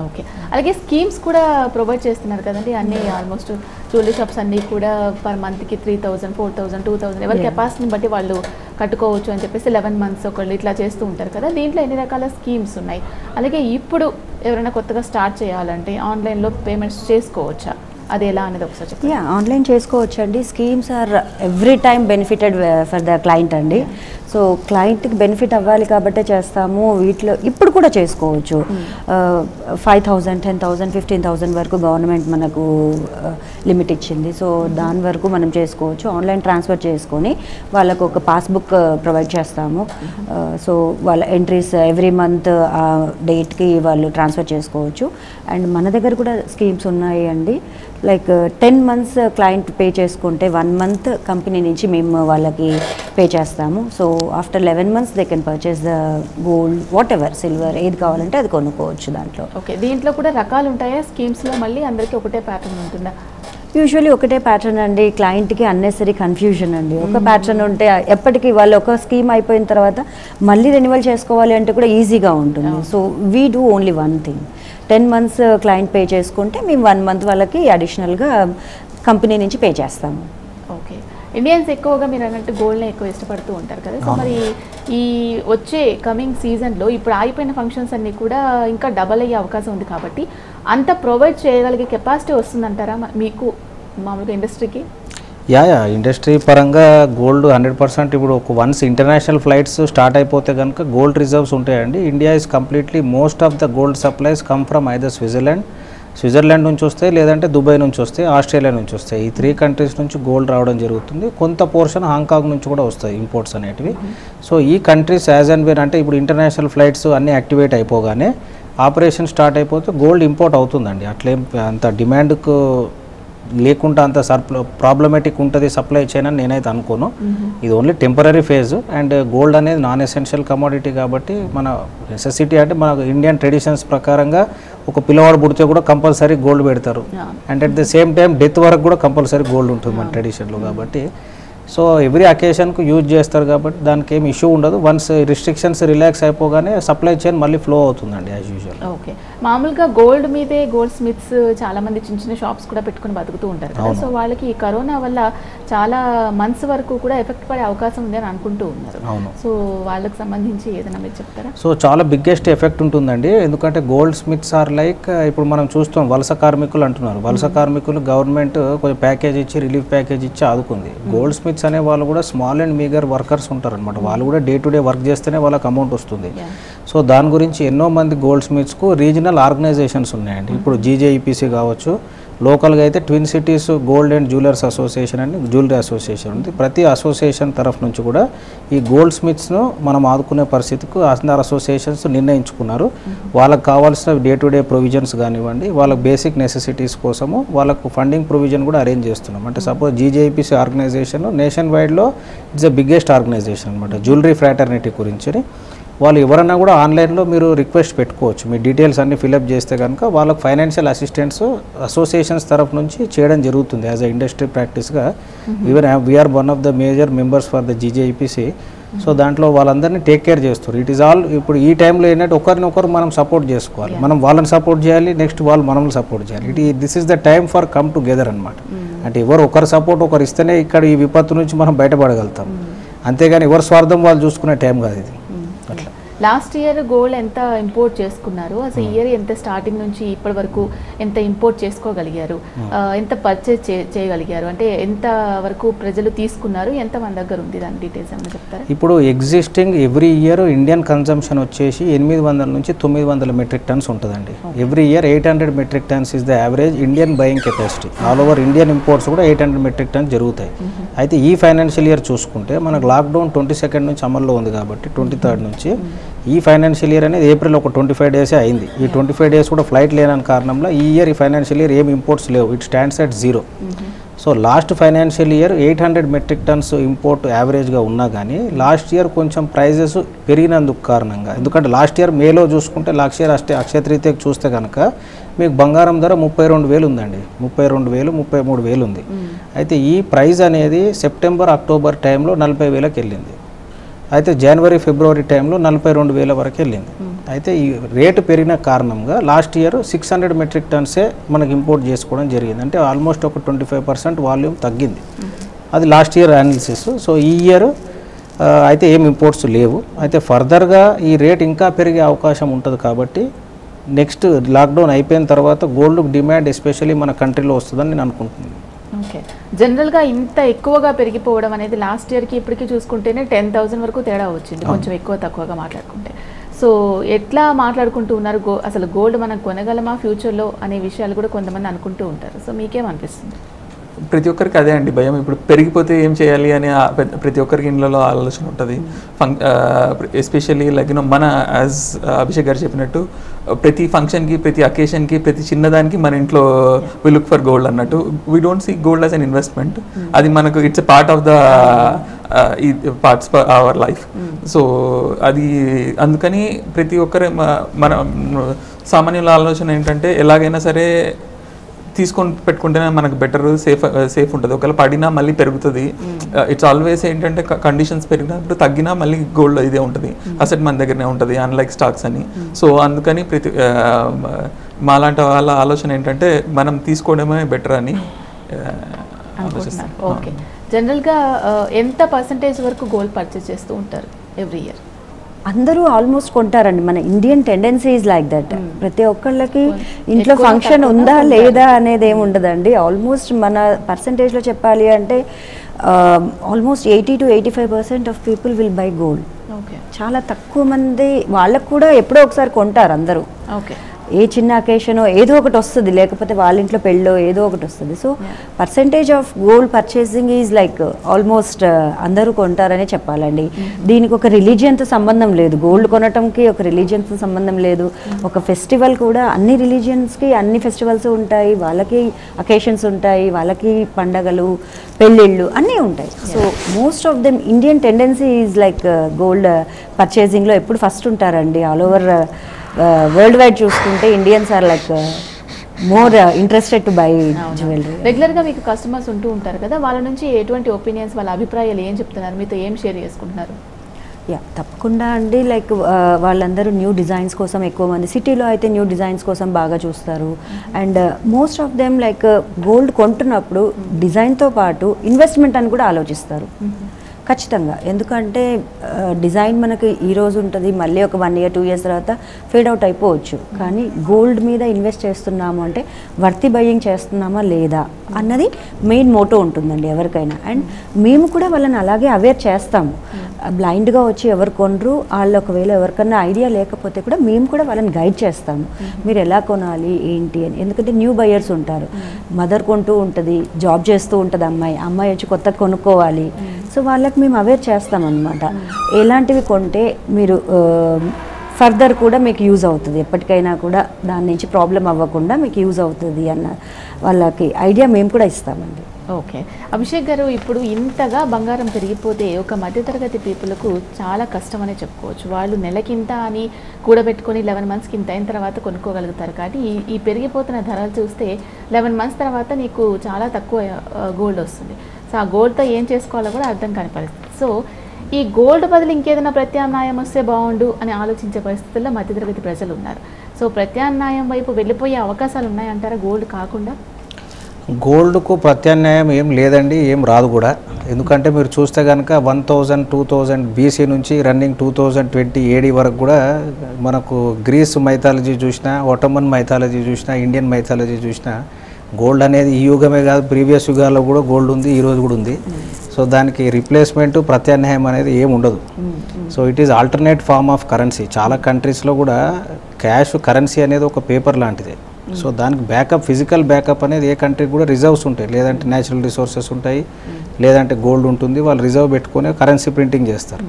ఓకే, అలాగే స్కీమ్స్ కూడా ప్రొవైడ్ చేస్తున్నారు కదండి అన్ని, ఆల్మోస్ట్ జ్యువెలరీ షాప్స్ అన్నీ కూడా పర్ మంత్కి 3,000, 4,000, 2,000 ఎవరి కెపాసిటీని బట్టి వాళ్ళు కట్టుకోవచ్చు అని చెప్పేసి 11 months ఒకళ్ళు ఇట్లా చేస్తూ ఉంటారు కదా. దీంట్లో ఎన్ని రకాల స్కీమ్స్ ఉన్నాయి? అలాగే ఇప్పుడు ఎవరైనా కొత్తగా స్టార్ట్ చేయాలంటే ఆన్లైన్లో పేమెంట్స్ చేసుకోవచ్చా? అది ఎలా అనేది ఒకసారి చెప్పండి. ఆన్లైన్ చేసుకోవచ్చు అండి. Schemes or every time benefited for the client అండి. సో క్లయింట్కి బెనిఫిట్ అవ్వాలి కాబట్టే చేస్తాము. వీటిలో ఇప్పుడు కూడా చేసుకోవచ్చు. 5,000, 10,000, 15,000 వరకు గవర్నమెంట్ మనకు లిమిట్ ఇచ్చింది. సో దాని వరకు మనం చేసుకోవచ్చు. ఆన్లైన్ ట్రాన్స్ఫర్ చేసుకొని వాళ్ళకు ఒక పాస్బుక్ ప్రొవైడ్ చేస్తాము. సో వాళ్ళ ఎంట్రీస్ ఎవ్రీ మంత్ ఆ డేట్కి వాళ్ళు ట్రాన్స్ఫర్ చేసుకోవచ్చు. అండ్ మన దగ్గర కూడా స్కీమ్స్ ఉన్నాయి అండి. లైక్ 10 months క్లయింట్ పే చేసుకుంటే 1 month కంపెనీ నుంచి మేము వాళ్ళకి పే చేస్తాము. So after 11 months they can purchase the gold, what ever, silver, ఏది కావాలంటే అది కొనుక్కోవచ్చు దాంట్లో. ఓకే, దీంట్లో కూడా రకాలు ఉంటాయా స్కీమ్స్లో? మళ్ళీ అందరికీ ఒకటే ప్యాటర్న్ ఉంటుందా? యూజువల్లీ ఒకటే ప్యాటర్న్ అండి. క్లయింట్కి అన్నెసరీ కన్ఫ్యూజన్ అండి. ఒక ప్యాటర్న్ ఉంటే ఎప్పటికీ వాళ్ళు ఒక స్కీమ్ అయిపోయిన తర్వాత మళ్ళీ రెన్యువల్ చేసుకోవాలి అంటే కూడా ఈజీగా ఉంటుంది. So we do only one thing. 10 months client pay చేసుకుంటే మేము 1 month వాళ్ళకి అడిషనల్గా కంపెనీ నుంచి పే చేస్తాము. ఓకే, ఇండియన్స్ ఎక్కువగా మీరు అన్నట్టు గోల్డ్ని ఎక్కువ ఇష్టపడుతూ ఉంటారు కదా. సో మరి ఈ వచ్చే కమింగ్ సీజన్లో ఇప్పుడు ఆగిపోయిన ఫంక్షన్స్ అన్నీ కూడా ఇంకా డబల్ అయ్యే అవకాశం ఉంది కాబట్టి అంత ప్రొవైడ్ చేయగలిగే కెపాసిటీ వస్తుందంటారా మీకు మామూలుగా ఇండస్ట్రీకి? ఇండస్ట్రీ పరంగా గోల్డ్ 100% ఇప్పుడు వన్స్ ఇంటర్నేషనల్ ఫ్లైట్స్ స్టార్ట్ అయిపోతే కనుక గోల్డ్ రిజర్వ్స్ ఉంటాయండి. India is completely most of the gold supplies come from either Switzerland నుంచి వస్తాయి, లేదంటే దుబాయ్ నుంచి వస్తాయి, ఆస్ట్రేలియా నుంచి వస్తాయి. ఈ 3 countries నుంచి గోల్డ్ రావడం జరుగుతుంది. కొంత పోర్షన్ హాంకాంగ్ నుంచి కూడా వస్తాయి ఇంపోర్ట్స్ అనేటివి. సో ఈ కంట్రీస్ యాజ్ అండ్ వెన్ అంటే ఇప్పుడు ఇంటర్నేషనల్ ఫ్లైట్స్ అన్నీ యాక్టివేట్ అయిపోగానే ఆపరేషన్ స్టార్ట్ అయిపోతే గోల్డ్ ఇంపోర్ట్ అవుతుందండి. అట్లేం అంత డిమాండ్కు లేకుండా అంత ప్రాబ్లమేటిక్ ఉంటుంది సప్లై చైన్ అని నేనైతే అనుకోను. ఇది only temporary phase. And gold అనేది నాన్ ఎసెన్షియల్ కమోడిటీ కాబట్టి మన నెసెసిటీ అంటే మన ఇండియన్ ట్రెడిషన్స్ ప్రకారంగా ఒక పిల్లవాడు పుడితే కూడా కంపల్సరీ గోల్డ్ పెడతారు. And at the same time death వరకు కూడా కంపల్సరీ గోల్డ్ ఉంటుంది మన ట్రెడిషన్లో కాబట్టి. సో ఎవ్రీ అకేషన్కు యూజ్ చేస్తారు కాబట్టి దానికి ఏమి ఇష్యూ ఉండదు. వన్స్ రిస్ట్రిక్షన్స్ రిలాక్స్ అయిపోగానే సప్లై చైన్ మళ్ళీ ఫ్లో అవుతుందండి యాజ్ యూజువల్. ఓకే, మామూలుగా గోల్డ్ మీదే గోల్డ్ స్మిత్స్ చాలా మంది చిన్న చిన్న షాప్స్ కూడా పెట్టుకుని బతుకుతూ ఉంటారు కదా. సో వాళ్ళకి ఈ కరోనా వల్ల చాలా మంత్స్ వరకు కూడా ఎఫెక్ట్ పడే అవకాశం ఉంది అని అనుకుంటూ ఉన్నారు. సో వాళ్ళకి సంబంధించి ఏదైనా మీరు చెప్తారా? సో చాలా బిగ్గెస్ట్ ఎఫెక్ట్ ఉంటుందండి. ఎందుకంటే గోల్డ్ స్మిత్స్ ఆర్ లైక్ ఇప్పుడు మనం చూస్తాం వలస కార్మికులు అంటున్నారు. వలస కార్మికులు గవర్నమెంట్ కొంచెం ప్యాకేజ్ ఇచ్చి రిలీఫ్ ప్యాకేజ్ ఇచ్చి ఆదుకుంది. గోల్డ్ స్మిత్స్ అనే వాళ్ళు కూడా స్మాల్ అండ్ మీగర్ వర్కర్స్ ఉంటారనమాట. వాళ్ళు కూడా డే టు డే వర్క్ చేస్తేనే వాళ్ళకి అమౌంట్ వస్తుంది. సో దాని గురించి ఎన్నో మంది గోల్డ్ స్మిత్స్కు రీజనల్ ఆర్గనైజేషన్స్ ఉన్నాయండి. ఇప్పుడు జీజేఈపీసీ కావచ్చు, లోకల్గా అయితే twin cities gold and jewellers association అని జ్యువెలరీ అసోసియేషన్ ఉంది. ప్రతి అసోసియేషన్ తరఫు నుంచి కూడా ఈ గోల్డ్ స్మిత్స్ను మనం ఆదుకునే పరిస్థితికి అందరు అసోసియేషన్స్ నిర్ణయించుకున్నారు. వాళ్ళకి కావాల్సిన డే టు డే ప్రొవిజన్స్ కానివ్వండి, వాళ్ళకి బేసిక్ నెసెసిటీస్ కోసము వాళ్ళకు ఫండింగ్ ప్రొవిజన్ కూడా అరేంజ్ చేస్తున్నాం. అంటే సపోజ్ జీజేఈపీసీ ఆర్గనైజేషన్ నేషన్ వైడ్లో ఇట్స్ ద బిగ్గెస్ట్ ఆర్గనైజేషన్ అనమాట జ్యువెలరీ ఫ్రాటర్నిటీ గురించి. వాళ్ళు ఎవరన్నా కూడా ఆన్లైన్లో మీరు రిక్వెస్ట్ పెట్టుకోవచ్చు. మీ డీటెయిల్స్ అన్ని ఫిలప్ చేస్తే కనుక వాళ్ళకి ఫైనాన్షియల్ అసిస్టెన్స్ అసోసియేషన్స్ తరఫు నుంచి చేయడం జరుగుతుంది as a industry ప్రాక్టీస్గా. Even we're one of the major members for the జీజేఈపీసీ. So దాంట్లో వాళ్ళందరినీ టేక్ కేర్ చేస్తారు. ఇట్ ఈస్ ఆల్ ఇప్పుడు ఈ టైంలో ఏంటంటే ఒకరినొకరు మనం సపోర్ట్ చేసుకోవాలి. మనం వాళ్ళని సపోర్ట్ చేయాలి, నెక్స్ట్ వాళ్ళు మనల్ని సపోర్ట్ చేయాలి. This is the time for come together అనమాట. అంటే ఎవరు ఒకరు సపోర్ట్ ఒకరు ఇస్తేనే ఇక్కడ ఈ విపత్తు నుంచి మనం బయటపడగలుగుతాం. అంతేగాని ఎవరి స్వార్థం వాళ్ళు చూసుకునే టైం కాదు ఇది. అట్లా లాస్ట్ ఇయర్ గోల్డ్ ఎంత ఇంపోర్ట్ చేసుకున్నారు? అసలు ఇయర్ ఎంత స్టార్టింగ్ నుంచి ఇప్పటి వరకు ఎంత ఇంపోర్ట్ చేసుకోగలిగారు, ఎంత పర్చేజ్ చేయగలిగారు, అంటే ఎంత వరకు ప్రజలు తీసుకున్నారు, ఎంత మన దగ్గర ఉంది, దాని డీటెయిల్స్ ఏమైనా చెప్తారా? ఇప్పుడు existing every year Indian consumption వచ్చేసి 800 నుంచి 900 మెట్రిక్ టన్స్ ఉంటుందండి. Every year 800 metric tons is the average Indian buying capacity. All over Indian imports కూడా 800 మెట్రిక్ టన్స్ జరుగుతాయి. అయితే ఈ ఫైనాన్షియల్ ఇయర్ చూసుకుంటే మనకు లాక్డౌన్ 22 నుంచి అమల్లో ఉంది కాబట్టి 23 నుంచి ఈ ఫైనాన్షియల్ ఇయర్ అనేది ఏప్రిల్ ఒక 25 డేసే అయింది. ఈ 25 డేస్ కూడా ఫ్లైట్ లేని కారణంలో ఈ ఇయర్ ఈ ఫైనాన్షియల్ ఇయర్ ఏం ఇంపోర్ట్స్ లేవు. It stands at 0. So last financial year 800 metric tons import యావరేజ్గా ఉన్నా కానీ లాస్ట్ ఇయర్ కొంచెం ప్రైజెస్ పెరిగినందుకు కారణంగా, ఎందుకంటే లాస్ట్ ఇయర్ మేలో చూసుకుంటే లాస్ట్ ఇయర్ అక్షయ తృతీయకు చూస్తే కనుక మీకు బంగారం ధర 32,000 ఉందండి. 32,000 33,000 ఉంది. అయితే ఈ ప్రైజ్ అనేది సెప్టెంబర్ అక్టోబర్ టైంలో 40,000కి వెళ్ళింది. అయితే జనవరి ఫిబ్రవరి టైంలో 42,000 వరకు వెళ్ళింది. అయితే ఈ రేటు పెరిగిన కారణంగా లాస్ట్ ఇయర్ 600 మెట్రిక్ టన్సే మనకి ఇంపోర్ట్ చేసుకోవడం జరిగింది. అంటే ఆల్మోస్ట్ ఒక 25% వాల్యూమ్ తగ్గింది. అది లాస్ట్ ఇయర్ అనాలిసిస్. సో ఈ ఇయర్ అయితే ఏం ఇంపోర్ట్స్ లేవు. అయితే ఫర్దర్గా ఈ రేట్ ఇంకా పెరిగే అవకాశం ఉంటుంది కాబట్టి నెక్స్ట్ లాక్డౌన్ అయిపోయిన తర్వాత గోల్డ్ డిమాండ్ ఎస్పెషల్లీ మన కంట్రీలో వస్తుందని నేను అనుకుంటున్నాను. ఓకే, జనరల్గా ఇంత ఎక్కువగా పెరిగిపోవడం అనేది లాస్ట్ ఇయర్కి ఇప్పటికీ చూసుకుంటేనే 10,000 వరకు తేడా వచ్చింది, కొంచెం ఎక్కువ తక్కువగా మాట్లాడుకుంటే. సో ఎట్లా మాట్లాడుకుంటూ ఉన్నారు, అసలు గోల్డ్ మనం కొనగలమా ఫ్యూచర్లో అనే విషయాలు కూడా కొంతమంది అనుకుంటూ ఉంటారు. సో మీకేమనిపిస్తుంది? ప్రతి ఒక్కరికి అదే అండి భయం. ఇప్పుడు పెరిగిపోతే ఏం చేయాలి అని ప్రతి ఒక్కరికి ఇంట్లో ఆలోచన ఉంటుంది. ఎస్పెషల్లీ లైక్ మన యాజ్ అభిషేక్ గారు చెప్పినట్టు ప్రతి ఫంక్షన్కి, ప్రతి అకేషన్కి, ప్రతి చిన్నదానికి మన ఇంట్లో వి లుక్ ఫర్ గోల్డ్ అన్నట్టు. We don't see gold as an investment. అది మనకు it's a part of the parts our life. So అది అందుకని ప్రతి ఒక్కరి మన సామాన్యుల ఆలోచన ఏంటంటే ఎలాగైనా సరే తీసుకొని పెట్టుకుంటేనే మనకు బెటర్, సేఫ్ ఉంటుంది. ఒకవేళ పడినా మళ్ళీ పెరుగుతుంది. ఇట్స్ ఆల్వేస్ ఏంటంటే కండిషన్స్ పెరిగినప్పుడు తగ్గినా మళ్ళీ గోల్డ్ ఇదే ఉంటుంది, అసెట్ మన దగ్గరనే ఉంటుంది, అన్లైక్ స్టాక్స్ అని. సో అందుకని ప్రతి మాలాంటి వాళ్ళ ఆలోచన ఏంటంటే మనం తీసుకోవడమే బెటర్ అని ఆలోచిస్తాం. ఓకే, జనరల్గా ఎంత పర్సంటేజ్ వరకు గోల్డ్ పర్చేస్ చేస్తూ ఉంటారు ఎవ్రీ ఇయర్? అందరూ ఆల్మోస్ట్ కొంటారండి. మన Indian tendency is like that. ప్రతి ఒక్కళ్ళకి ఇంట్లో ఫంక్షన్ ఉందా లేదా అనేది ఏమి ఉండదండి. ఆల్మోస్ట్ మన పర్సంటేజ్లో చెప్పాలి అంటే almost 80 to 85% of people will buy gold. చాలా తక్కువ మంది వాళ్ళకు కూడా ఎప్పుడో ఒకసారి కొంటారు అందరూ. ఏ చిన్న అకేషనో ఏదో ఒకటి వస్తుంది, లేకపోతే వాళ్ళ ఇంట్లో పెళ్ళో ఏదో ఒకటి వస్తుంది. So percentage of gold purchasing is like almost అందరూ కొంటారనే చెప్పాలండి. దీనికి ఒక రిలీజియన్తో సంబంధం లేదు, గోల్డ్ కొనటంకి ఒక రిలీజియన్తో సంబంధం లేదు. ఒక ఫెస్టివల్ కూడా అన్ని రిలీజియన్స్కి అన్ని ఫెస్టివల్స్ ఉంటాయి, వాళ్ళకి అకేషన్స్ ఉంటాయి, వాళ్ళకి పండగలు పెళ్ళిళ్ళు అన్నీ ఉంటాయి. So most of them Indian tendency is like gold పర్చేసింగ్లో ఎప్పుడు ఫస్ట్ ఉంటారండి. ఆల్ ఓవర్ వరల్డ్ వైడ్ చూసుకుంటే Indians are like more interested to buy jewellery. రెగ్యులర్గా మీకు కస్టమర్స్ ఉంటూ ఉంటారు కదా, వాళ్ళ నుంచి ఎటువంటి ఒపీనియన్స్, వాళ్ళ అభిప్రాయాలు ఏం చెప్తున్నారు, మీతో ఏం షేర్ చేసుకుంటున్నారు? తప్పకుండా అండి. లైక్ వాళ్ళందరూ న్యూ డిజైన్స్ కోసం, ఎక్కువ మంది సిటీలో అయితే న్యూ డిజైన్స్ కోసం బాగా చూస్తారు. And most of them like gold కొంటున్నప్పుడు డిజైన్తో పాటు ఇన్వెస్ట్మెంట్ అని కూడా ఆలోచిస్తారు ఖచ్చితంగా. ఎందుకంటే డిజైన్ మనకి ఈరోజు ఉంటుంది, మళ్ళీ ఒక 1 year 2 years తర్వాత ఫేడ్ అవుట్ అయిపోవచ్చు. కానీ గోల్డ్ మీద ఇన్వెస్ట్ చేస్తున్నాము అంటే వర్తి బయింగ్ చేస్తున్నామా లేదా అన్నది మెయిన్ మోటో ఉంటుందండి ఎవరికైనా. అండ్ మేము కూడా వాళ్ళని అలాగే అవేర్ చేస్తాము. బ్లైండ్గా వచ్చి ఎవరు కొనరు, వాళ్ళు ఒకవేళ ఎవరికన్నా ఐడియా లేకపోతే కూడా మేము కూడా వాళ్ళని గైడ్ చేస్తాము, మీరు ఎలా కొనాలి ఏంటి అని. ఎందుకంటే న్యూ బయర్స్ ఉంటారు, మదర్ కొంటూ ఉంటుంది, జాబ్ చేస్తూ ఉంటుంది అమ్మాయి వచ్చి కొత్తగా కొనుక్కోవాలి. సో వాళ్ళకి మేము అవేర్ చేస్తామన్నమాట, ఎలాంటివి కొంటే మీరు ఫర్దర్ కూడా మీకు యూజ్ అవుతుంది, ఎప్పటికైనా కూడా దాని నుంచి ప్రాబ్లం అవ్వకుండా మీకు యూజ్ అవుతుంది అన్న వాళ్ళకి ఐడియా మేము కూడా ఇస్తామండి. ఓకే అభిషేక్ గారు, ఇప్పుడు ఇంతగా బంగారం పెరిగిపోతే ఒక మధ్యతరగతి పీపుల్కు చాలా కష్టం అనే చెప్పుకోవచ్చు. వాళ్ళు నెలకింత అని కూడబెట్టుకొని 11 monthsకి ఇంత అయిన తర్వాత కొనుక్కోగలుగుతారు. కానీ ఈ పెరిగిపోతున్న ధరలు చూస్తే 11 months తర్వాత నీకు చాలా తక్కువ గోల్డ్ వస్తుంది. సో ఆ గోల్డ్తో ఏం చేసుకోవాలో కూడా అర్థం కాని పరిస్థితి. సో ఈ గోల్డ్ బదులు ఇంకేదైనా ప్రత్యామ్నాయం వస్తే బాగుండు అని ఆలోచించే పరిస్థితుల్లో మధ్యతరగతి ప్రజలు ఉన్నారు. సో ప్రత్యామ్నాయం వైపు వెళ్ళిపోయే అవకాశాలు ఉన్నాయంటారా గోల్డ్ కాకుండా? గోల్డ్కు ప్రత్యామ్నాయం ఏం లేదండి, ఏం రాదు కూడా. ఎందుకంటే మీరు చూస్తే కనుక 1000 2000 BC నుంచి రన్నింగ్ 2020 AD వరకు కూడా మనకు గ్రీస్ మైథాలజీ చూసినా, ఒటమన్ మైథాలజీ చూసినా, ఇండియన్ మైథాలజీ చూసినా గోల్డ్ అనేది ఈ యుగమే కాదు, ప్రీవియస్ యుగాల్లో కూడా గోల్డ్ ఉంది, ఈరోజు కూడా ఉంది. సో దానికి రీప్లేస్మెంట్ ప్రత్యామ్నాయం అనేది ఏమి ఉండదు. So it is alternate form of currency. చాలా కంట్రీస్లో కూడా క్యాష్ కరెన్సీ అనేది ఒక పేపర్ లాంటిది. సో దానికి బ్యాకప్, ఫిజికల్ బ్యాకప్ అనేది ఏ కంట్రీకి కూడా రిజర్వ్స్ ఉంటాయి, లేదంటే న్యాచురల్ రిసోర్సెస్ ఉంటాయి, లేదంటే గోల్డ్ ఉంటుంది, వాళ్ళు రిజర్వ్ పెట్టుకొని కరెన్సీ ప్రింటింగ్ చేస్తారు.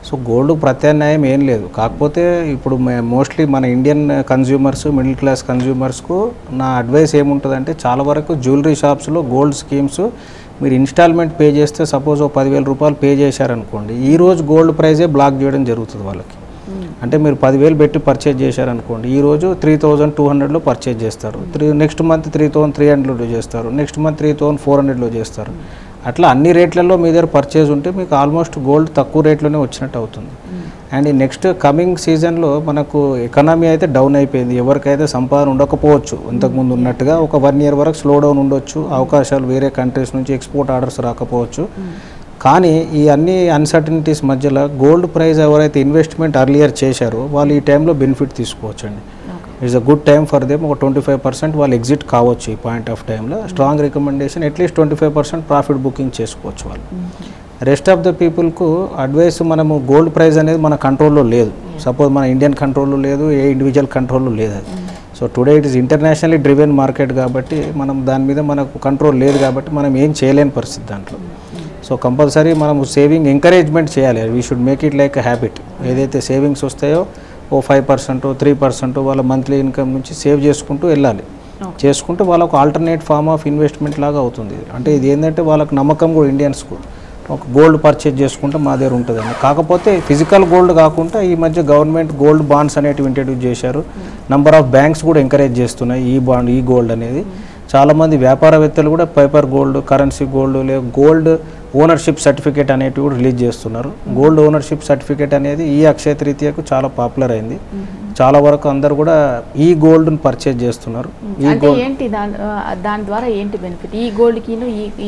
సో గోల్డ్కు ప్రత్యామ్నాయం ఏం లేదు. కాకపోతే ఇప్పుడు మోస్ట్లీ మన ఇండియన్ కన్జ్యూమర్స్, మిడిల్ క్లాస్ కన్జ్యూమర్స్కు నా అడ్వైస్ ఏముంటుందంటే, చాలా వరకు జ్యువెలరీ షాప్స్లో గోల్డ్ స్కీమ్స్ మీరు ఇన్స్టాల్మెంట్ పే చేస్తే, సపోజ్ ఓ 10,000 రూపాయలు పే చేశారనుకోండి, ఈరోజు గోల్డ్ ప్రైజే బ్లాక్ చేయడం జరుగుతుంది వాళ్ళకి. అంటే మీరు 10,000 పెట్టి పర్చేజ్ చేశారనుకోండి, ఈరోజు 3,200లో పర్చేజ్ చేస్తారు, నెక్స్ట్ మంత్ 3,300లో చేస్తారు, నెక్స్ట్ మంత్ 3,400లో చేస్తారు. అట్లా అన్ని రేట్లలో మీ దగ్గర పర్చేజ్ ఉంటే మీకు ఆల్మోస్ట్ గోల్డ్ తక్కువ రేట్లోనే వచ్చినట్టు అవుతుంది. అండ్ ఈ నెక్స్ట్ కమింగ్ సీజన్లో మనకు ఎకానమీ అయితే డౌన్ అయిపోయింది, ఎవరికైతే సంపాదన ఉండకపోవచ్చు ఇంతకుముందు ఉన్నట్టుగా, ఒక 1 year వరకు స్లో డౌన్ ఉండొచ్చు, అవకాశాలు వేరే కంట్రీస్ నుంచి ఎక్స్పోర్ట్ ఆర్డర్స్ రాకపోవచ్చు. కానీ ఈ అన్ని అన్సర్టనిటీస్ మధ్యలో గోల్డ్ ప్రైస్ ఎవరైతే ఇన్వెస్ట్మెంట్ అర్లియర్ చేశారో వాళ్ళు ఈ టైంలో బెనిఫిట్ తీసుకోవచ్చండి. It's a good time for them. ఒక 25% వాళ్ళు ఎగ్జిట్ కావచ్చు ఈ పాయింట్ ఆఫ్ టైంలో. Strong recommendation, at least 25% profit booking చేసుకోవచ్చు వాళ్ళు. రెస్ట్ ఆఫ్ ద పీపుల్కు అడ్వైస్, మనము గోల్డ్ ప్రైస్ అనేది మన కంట్రోల్లో లేదు. సపోజ్ మన ఇండియన్ కంట్రోల్లో లేదు, ఏ ఇండివిజువల్ కంట్రోల్లో లేదు అది. So today it is internationally driven market కాబట్టి మనం దాని మీద మనకు కంట్రోల్ లేదు కాబట్టి మనం ఏం చేయలేని పరిస్థితి దాంట్లో. సో కంపల్సరీ మనం సేవింగ్ ఎంకరేజ్మెంట్ చేయాలి. We should make it like a habit. ఏదైతే సేవింగ్స్ వస్తాయో ఓ 5% 3% వాళ్ళ మంత్లీ ఇన్కమ్ నుంచి సేవ్ చేసుకుంటూ వెళ్ళాలి. చేసుకుంటే వాళ్ళకు ఆల్టర్నేట్ ఫార్మ్ ఆఫ్ ఇన్వెస్ట్మెంట్ లాగా అవుతుంది. అంటే ఇది ఏంటంటే వాళ్ళకు నమ్మకం కూడా ఇండియన్స్కు, ఒక గోల్డ్ పర్చేజ్ చేసుకుంటే మా దగ్గర ఉంటుందండి. కాకపోతే ఫిజికల్ గోల్డ్ కాకుండా ఈ మధ్య గవర్నమెంట్ గోల్డ్ బాండ్స్ అనేటివి ఇంట్రడ్యూస్ చేశారు. నెంబర్ ఆఫ్ బ్యాంక్స్ కూడా ఎంకరేజ్ చేస్తున్నాయి ఈ గోల్డ్ అనేది. చాలామంది వ్యాపారవేత్తలు కూడా పేపర్ గోల్డ్, కరెన్సీ గోల్డ్, లేదా గోల్డ్ ఓనర్షిప్ సర్టిఫికేట్ అనేటివి కూడా రిలీజ్ చేస్తున్నారు. గోల్డ్ ఓనర్షిప్ సర్టిఫికేట్ అనేది ఈ అక్షయ తృతీయకు చాలా పాపులర్ అయింది. చాలా వరకు అందరు కూడా ఈ గోల్డ్ని పర్చేజ్ చేస్తున్నారు. ఏంటి దాని ద్వారా ఏంటి బెనిఫిట్? ఈ గోల్డ్కి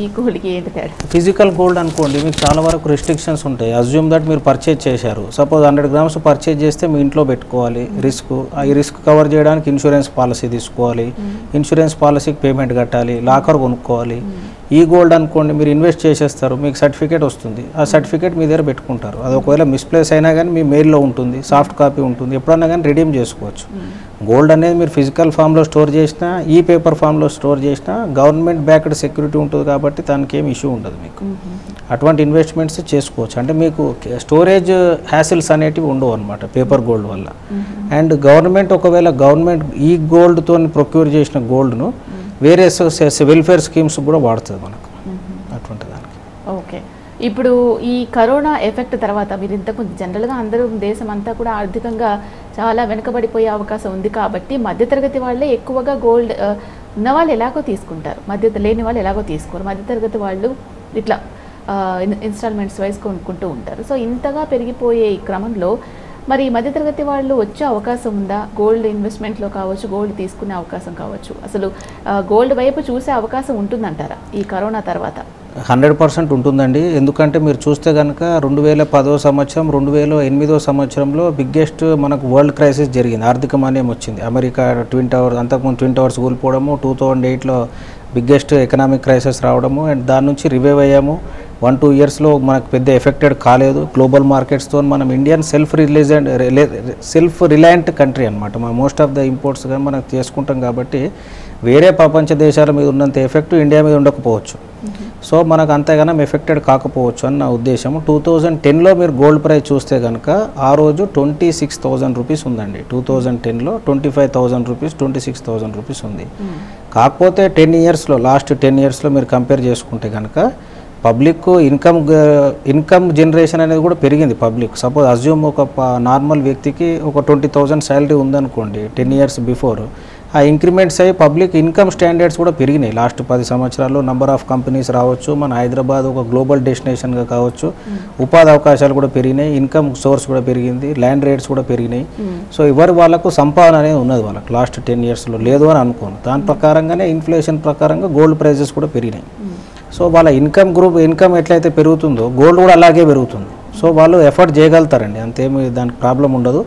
ఈ గోల్డ్కి ఏంటి తేడా? ఫిజికల్ గోల్డ్ అనుకోండి, మీకు చాలా వరకు రెస్ట్రిక్షన్స్ ఉంటాయి. అజ్యూమ్ దట్ మీరు పర్చేజ్ చేశారు, సపోజ్ 100 grams పర్చేజ్ చేస్తే మీ ఇంట్లో పెట్టుకోవాలి, రిస్క్. ఈ రిస్క్ కవర్ చేయడానికి ఇన్సూరెన్స్ పాలసీ తీసుకోవాలి, ఇన్సూరెన్స్ పాలసీకి పేమెంట్ కట్టాలి, లాకర్ కొనుక్కోవాలి. ఈ గోల్డ్ అనుకోండి మీరు ఇన్వెస్ట్ చేసేస్తారు, మీకు సర్టిఫికేట్ వస్తుంది, ఆ సర్టిఫికేట్ మీ దగ్గర పెట్టుకుంటారు. అది ఒకవేళ మిస్ప్లేస్ అయినా కానీ మీ మెయిల్లో ఉంటుంది, సాఫ్ట్ కాపీ ఉంటుంది, ఎప్పుడన్నా కానీ రిడీమ్ చేసుకోవచ్చు. గోల్డ్ అనేది మీరు ఫిజికల్ ఫామ్లో స్టోర్ చేసినా, ఈ పేపర్ ఫామ్లో స్టోర్ చేసినా గవర్నమెంట్ బ్యాక్డ్ సెక్యూరిటీ ఉంటుంది కాబట్టి దానికి ఏం ఇష్యూ ఉండదు మీకు. అటువంటి ఇన్వెస్ట్మెంట్స్ చేసుకోవచ్చు. అంటే మీకు స్టోరేజ్ హ్యాసిల్స్ అనేటివి ఉండవు అనమాట పేపర్ గోల్డ్ వల్ల. అండ్ గవర్నమెంట్ ఒకవేళ గవర్నమెంట్ ఈ గోల్డ్తో ప్రొక్యూర్ చేసిన గోల్డ్ను వేరే వెల్ఫేర్ స్కీమ్స్ కూడా వాడుతుంది మనకు అటువంటి దానికి. ఓకే, ఇప్పుడు ఈ కరోనా ఎఫెక్ట్ తర్వాత మీరు ఇంతకుముందు జనరల్గా అందరూ దేశం అంతా కూడా ఆర్థికంగా చాలా వెనుకబడిపోయే అవకాశం ఉంది కాబట్టి మధ్యతరగతి వాళ్ళే ఎక్కువగా గోల్డ్ ఉన్న వాళ్ళు ఎలాగో తీసుకుంటారు, లేని వాళ్ళు ఎలాగో తీసుకోరు. మధ్యతరగతి వాళ్ళు ఇట్లా ఇన్స్టాల్మెంట్స్ వైజ్ కొనుక్కుంటూ ఉంటారు. సో ఇంతగా పెరిగిపోయే ఈ క్రమంలో మరి మధ్యతరగతి వాళ్ళు వచ్చే అవకాశం ఉందా? గోల్డ్ ఇన్వెస్ట్మెంట్లో కావచ్చు, గోల్డ్ తీసుకునే అవకాశం కావచ్చు, అసలు గోల్డ్ వైపు చూసే అవకాశం ఉంటుందంటారా ఈ కరోనా తర్వాత? 100% ఉంటుందండి. ఎందుకంటే మీరు చూస్తే కనుక 2010 సంవత్సరం 2008 సంవత్సరంలో బిగ్గెస్ట్ మనకు వరల్డ్ క్రైసిస్ జరిగింది, ఆర్థిక మాన్యం వచ్చింది. అమెరికా ట్విన్ టవర్స్, అంతకుముందు ట్విన్ టవర్స్ కూలిపోవడము, 2008లో బిగ్గెస్ట్ ఎకనామిక్ క్రైసిస్ రావడము, అండ్ దాని నుంచి రివైవ్ అయ్యాము. 1-2 ఇయర్స్లో మనకు పెద్ద ఎఫెక్టెడ్ కాలేదు. గ్లోబల్ మార్కెట్స్తో మనం ఇండియన్ సెల్ఫ్ రిలయంట్ కంట్రీ అనమాట. మన మోస్ట్ ఆఫ్ ద ఇంపోర్ట్స్ కానీ మనం చేసుకుంటాం కాబట్టి వేరే ప్రపంచ దేశాల మీద ఉన్నంత ఎఫెక్ట్ ఇండియా మీద ఉండకపోవచ్చు. సో మనకు అంతగానం ఎఫెక్టెడ్ కాకపోవచ్చు అని నా ఉద్దేశం. 2010లో మీరు గోల్డ్ ప్రైస్ చూస్తే కనుక ఆ రోజు 26,000 రూపీస్ ఉందండి. 2010లో 25,000 రూపీస్, 26,000 రూపీస్ ఉంది. కాకపోతే 10 ఇయర్స్లో, లాస్ట్ 10 ఇయర్స్లో మీరు కంపేర్ చేసుకుంటే కనుక పబ్లిక్ ఇన్కమ్ జనరేషన్ అనేది కూడా పెరిగింది. పబ్లిక్ సపోజ్ అజ్యూమ్ ఒక నార్మల్ వ్యక్తికి ఒక 20,000 శాలరీ ఉందనుకోండి 10 ఇయర్స్ బిఫోర్, ఆ ఇంక్రిమెంట్స్ అయ్యి పబ్లిక్ ఇన్కమ్ స్టాండర్డ్స్ కూడా పెరిగినాయి. లాస్ట్ 10 సంవత్సరాల్లో నంబర్ ఆఫ్ కంపెనీస్ రావచ్చు, మన హైదరాబాద్ ఒక గ్లోబల్ డెస్టినేషన్గా కావచ్చు, ఉపాధి అవకాశాలు కూడా పెరిగినాయి, ఇన్కమ్ సోర్స్ కూడా పెరిగింది, ల్యాండ్ రేట్స్ కూడా పెరిగినాయి. సో వాళ్ళకు సంపాదన అనేది ఉన్నది వాళ్ళకి లాస్ట్ 10 ఇయర్స్లో, లేదు అని అనుకోను. దాని ప్రకారంగానే ఇన్ఫ్లేషన్ ప్రకారంగా గోల్డ్ ప్రైజెస్ కూడా పెరిగినాయి. సో వాళ్ళ ఇన్కమ్ ఎట్లయితే పెరుగుతుందో గోల్డ్ కూడా అలాగే పెరుగుతుంది. సో వాళ్ళు ఎఫర్ట్ చేయగలుగుతారండి, అంతేమి దానికి ప్రాబ్లం ఉండదు.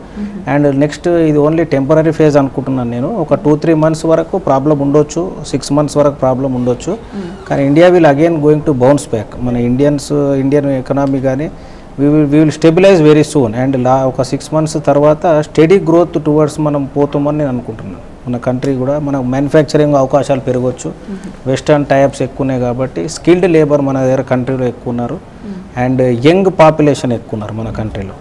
అండ్ నెక్స్ట్ ఇది ఓన్లీ టెంపరీ ఫేజ్ అనుకుంటున్నాను నేను. ఒక 2-3 మంత్స్ వరకు ప్రాబ్లం ఉండొచ్చు, 6 మంత్స్ వరకు ప్రాబ్లం ఉండొచ్చు. కానీ India will again going to bounce back. మన ఇండియన్ ఎకనామీ కానీ we will stabilise very soon. And ఒక 6 మంత్స్ తర్వాత స్టడీ గ్రోత్ టువర్డ్స్ మనం పోతామని నేను అనుకుంటున్నాను. మన కంట్రీ కూడా మన మ్యానుఫ్యాక్చరింగ్ అవకాశాలు పెరగవచ్చు. వెస్టర్న్ టైప్స్ ఎక్కువ ఉన్నాయి కాబట్టి స్కిల్డ్ లేబర్ మన దగ్గర కంట్రీలో ఎక్కువ ఉన్నారు. అండ్ యంగ్ పాపులేషన్ ఎక్కువ ఉన్నారు మన కంట్రీలో.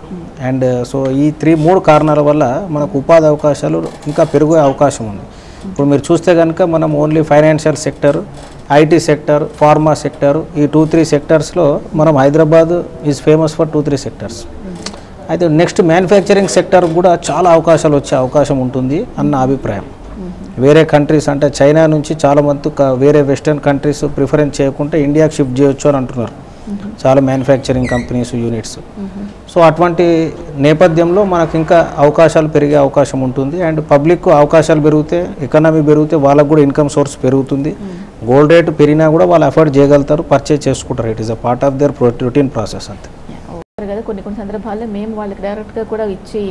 అండ్ సో ఈ 3 కారణాల వల్ల మనకు ఉపాధి అవకాశాలు ఇంకా పెరిగే అవకాశం ఉంది. ఇప్పుడు మీరు చూస్తే కనుక మనం only financial sector, IT sector, pharma sector, ఈ 2-3 సెక్టర్స్లో మనం Hyderabad is famous for 2-3 sectors. అయితే నెక్స్ట్ మ్యానుఫ్యాక్చరింగ్ సెక్టర్ కూడా చాలా అవకాశాలు వచ్చే అవకాశం ఉంటుంది అన్న అభిప్రాయం. వేరే కంట్రీస్ అంటే చైనా నుంచి చాలా మంది వేరే వెస్టర్న్ కంట్రీస్ ప్రిఫరెన్స్ చేయకుండా ఇండియాకి షిఫ్ట్ చేయొచ్చు అని అంటున్నారు చాలా మ్యానుఫ్యాక్చరింగ్ కంపెనీస్, యూనిట్స్. సో అటువంటి నేపథ్యంలో మనకు ఇంకా అవకాశాలు పెరిగే అవకాశం ఉంటుంది. అండ్ పబ్లిక్ అవకాశాలు పెరిగితే, ఎకానమీ పెరిగితే వాళ్ళకు కూడా ఇన్కమ్ సోర్స్ పెరుగుతుంది. గోల్డ్ రేటు పెరిగినా కూడా వాళ్ళు అఫోర్డ్ చేయగలుగుతారు, పర్చేజ్ చేసుకుంటారు. It is a part of their routine process అంతే కదా. కొన్ని సందర్భాల్లో మేము వాళ్ళకి డైరెక్ట్గా కూడా ఇచ్చి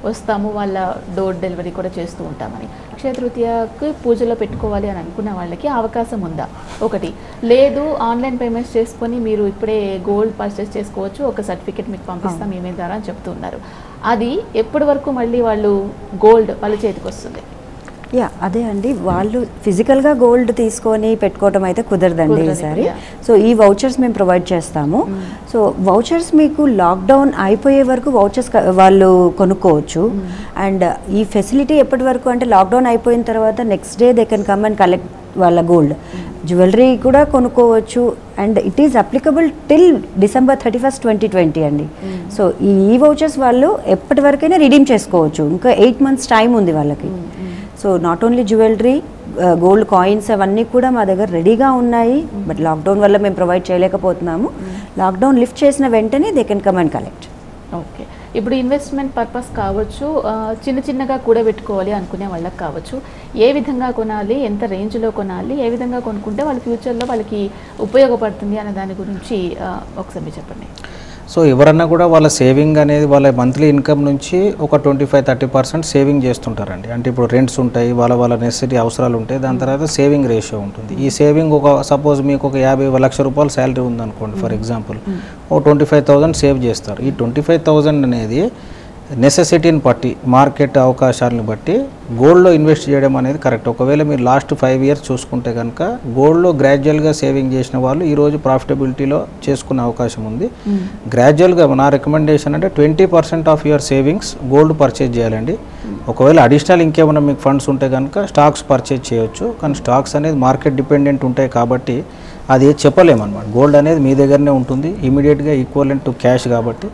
వస్తాము, వాళ్ళ డోర్ డెలివరీ కూడా చేస్తూ ఉంటామని. అక్షయ తృతీయకి పూజలో పెట్టుకోవాలి అని అనుకున్న వాళ్ళకి అవకాశం ఉందా? ఒకటి లేదు, ఆన్లైన్ పేమెంట్స్ చేసుకొని మీరు ఇప్పుడే గోల్డ్ పర్చేస్ చేసుకోవచ్చు, ఒక సర్టిఫికేట్ మీకు పంపిస్తాం ఈమెయిల్ ద్వారా అని చెప్తూ ఉన్నారు. అది ఎప్పటి వరకు మళ్ళీ వాళ్ళు గోల్డ్ వాళ్ళ చేతికి వస్తుంది? అదే అండి, వాళ్ళు ఫిజికల్గా గోల్డ్ తీసుకొని పెట్టుకోవడం అయితే కుదరదండి ఈసారి. సో ఈ వౌచర్స్ మేము ప్రొవైడ్ చేస్తాము. సో వౌచర్స్ మీకు లాక్డౌన్ అయిపోయే వరకు వౌచర్స్ వాళ్ళు కొనుక్కోవచ్చు. అండ్ ఈ ఫెసిలిటీ ఎప్పటి వరకు అంటే లాక్డౌన్ అయిపోయిన తర్వాత next day they can come and collect వాళ్ళ గోల్డ్. జ్యువెలరీ కూడా కొనుక్కోవచ్చు. And it is applicable till December 31st, 2020 అండి. సో ఈ వౌచర్స్ వాళ్ళు ఎప్పటి వరకైనా రిడీమ్ చేసుకోవచ్చు. ఇంకా 8 months టైం ఉంది వాళ్ళకి. So not only jewellery, gold coins అవన్నీ కూడా మా దగ్గర రెడీగా ఉన్నాయి. బట్ లాక్డౌన్ వల్ల మేము ప్రొవైడ్ చేయలేకపోతున్నాము. లాక్డౌన్ లిఫ్ట్ చేసిన వెంటనే they can come and collect. Okay, ఇప్పుడు ఇన్వెస్ట్మెంట్ పర్పస్ కావచ్చు, చిన్నగా కూడబెట్టుకోవాలి అనుకునే వాళ్ళకి కావచ్చు, ఏ విధంగా కొనాలి, ఎంత రేంజ్లో కొనాలి, ఏ విధంగా కొనుక్కుంటే వాళ్ళ ఫ్యూచర్లో వాళ్ళకి ఉపయోగపడుతుంది అనే దాని గురించి ఒకసారి చెప్పండి. సో ఎవరన్నా కూడా వాళ్ళ సేవింగ్ అనేది వాళ్ళ మంత్లీ ఇన్కమ్ నుంచి ఒక 25-30% సేవింగ్ చేస్తుంటారండి. అంటే ఇప్పుడు రెంట్స్ ఉంటాయి, వాళ్ళ నెసెసిటీ అవసరాలు ఉంటాయి, దాని తర్వాత సేవింగ్ రేషియో ఉంటుంది. ఈ సేవింగ్ ఒక సపోజ్ మీకు ఒక 50 లక్ష రూపాయలు శాలరీ ఉందనుకోండి ఫర్ ఎగ్జాంపుల్, ఓ 25,000 సేవ్ చేస్తారు. ఈ 25,000 అనేది నెసెసిటీని బట్టి, మార్కెట్ అవకాశాలను బట్టి గోల్డ్లో ఇన్వెస్ట్ చేయడం అనేది కరెక్ట్. ఒకవేళ మీరు లాస్ట్ 5 ఇయర్స్ చూసుకుంటే కనుక గోల్డ్లో గ్రాడ్యువల్గా సేవింగ్ చేసిన వాళ్ళు ఈరోజు ప్రాఫిటబిలిటీలో చేసుకునే అవకాశం ఉంది. గ్రాడ్యువల్గా నా రికమెండేషన్ అంటే 20% of your savings gold purchase చేయాలండి. ఒకవేళ అడిషనల్ ఇంకేమైనా మీకు ఫండ్స్ ఉంటే కనుక స్టాక్స్ పర్చేజ్ చేయొచ్చు. కానీ స్టాక్స్ అనేది మార్కెట్ డిపెండెంట్ ఉంటాయి కాబట్టి అది చెప్పలేమన్నమాట. గోల్డ్ అనేది మీ దగ్గరనే ఉంటుంది, ఇమీడియట్గా ఈక్వలెంట్ టు క్యాష్ కాబట్టి.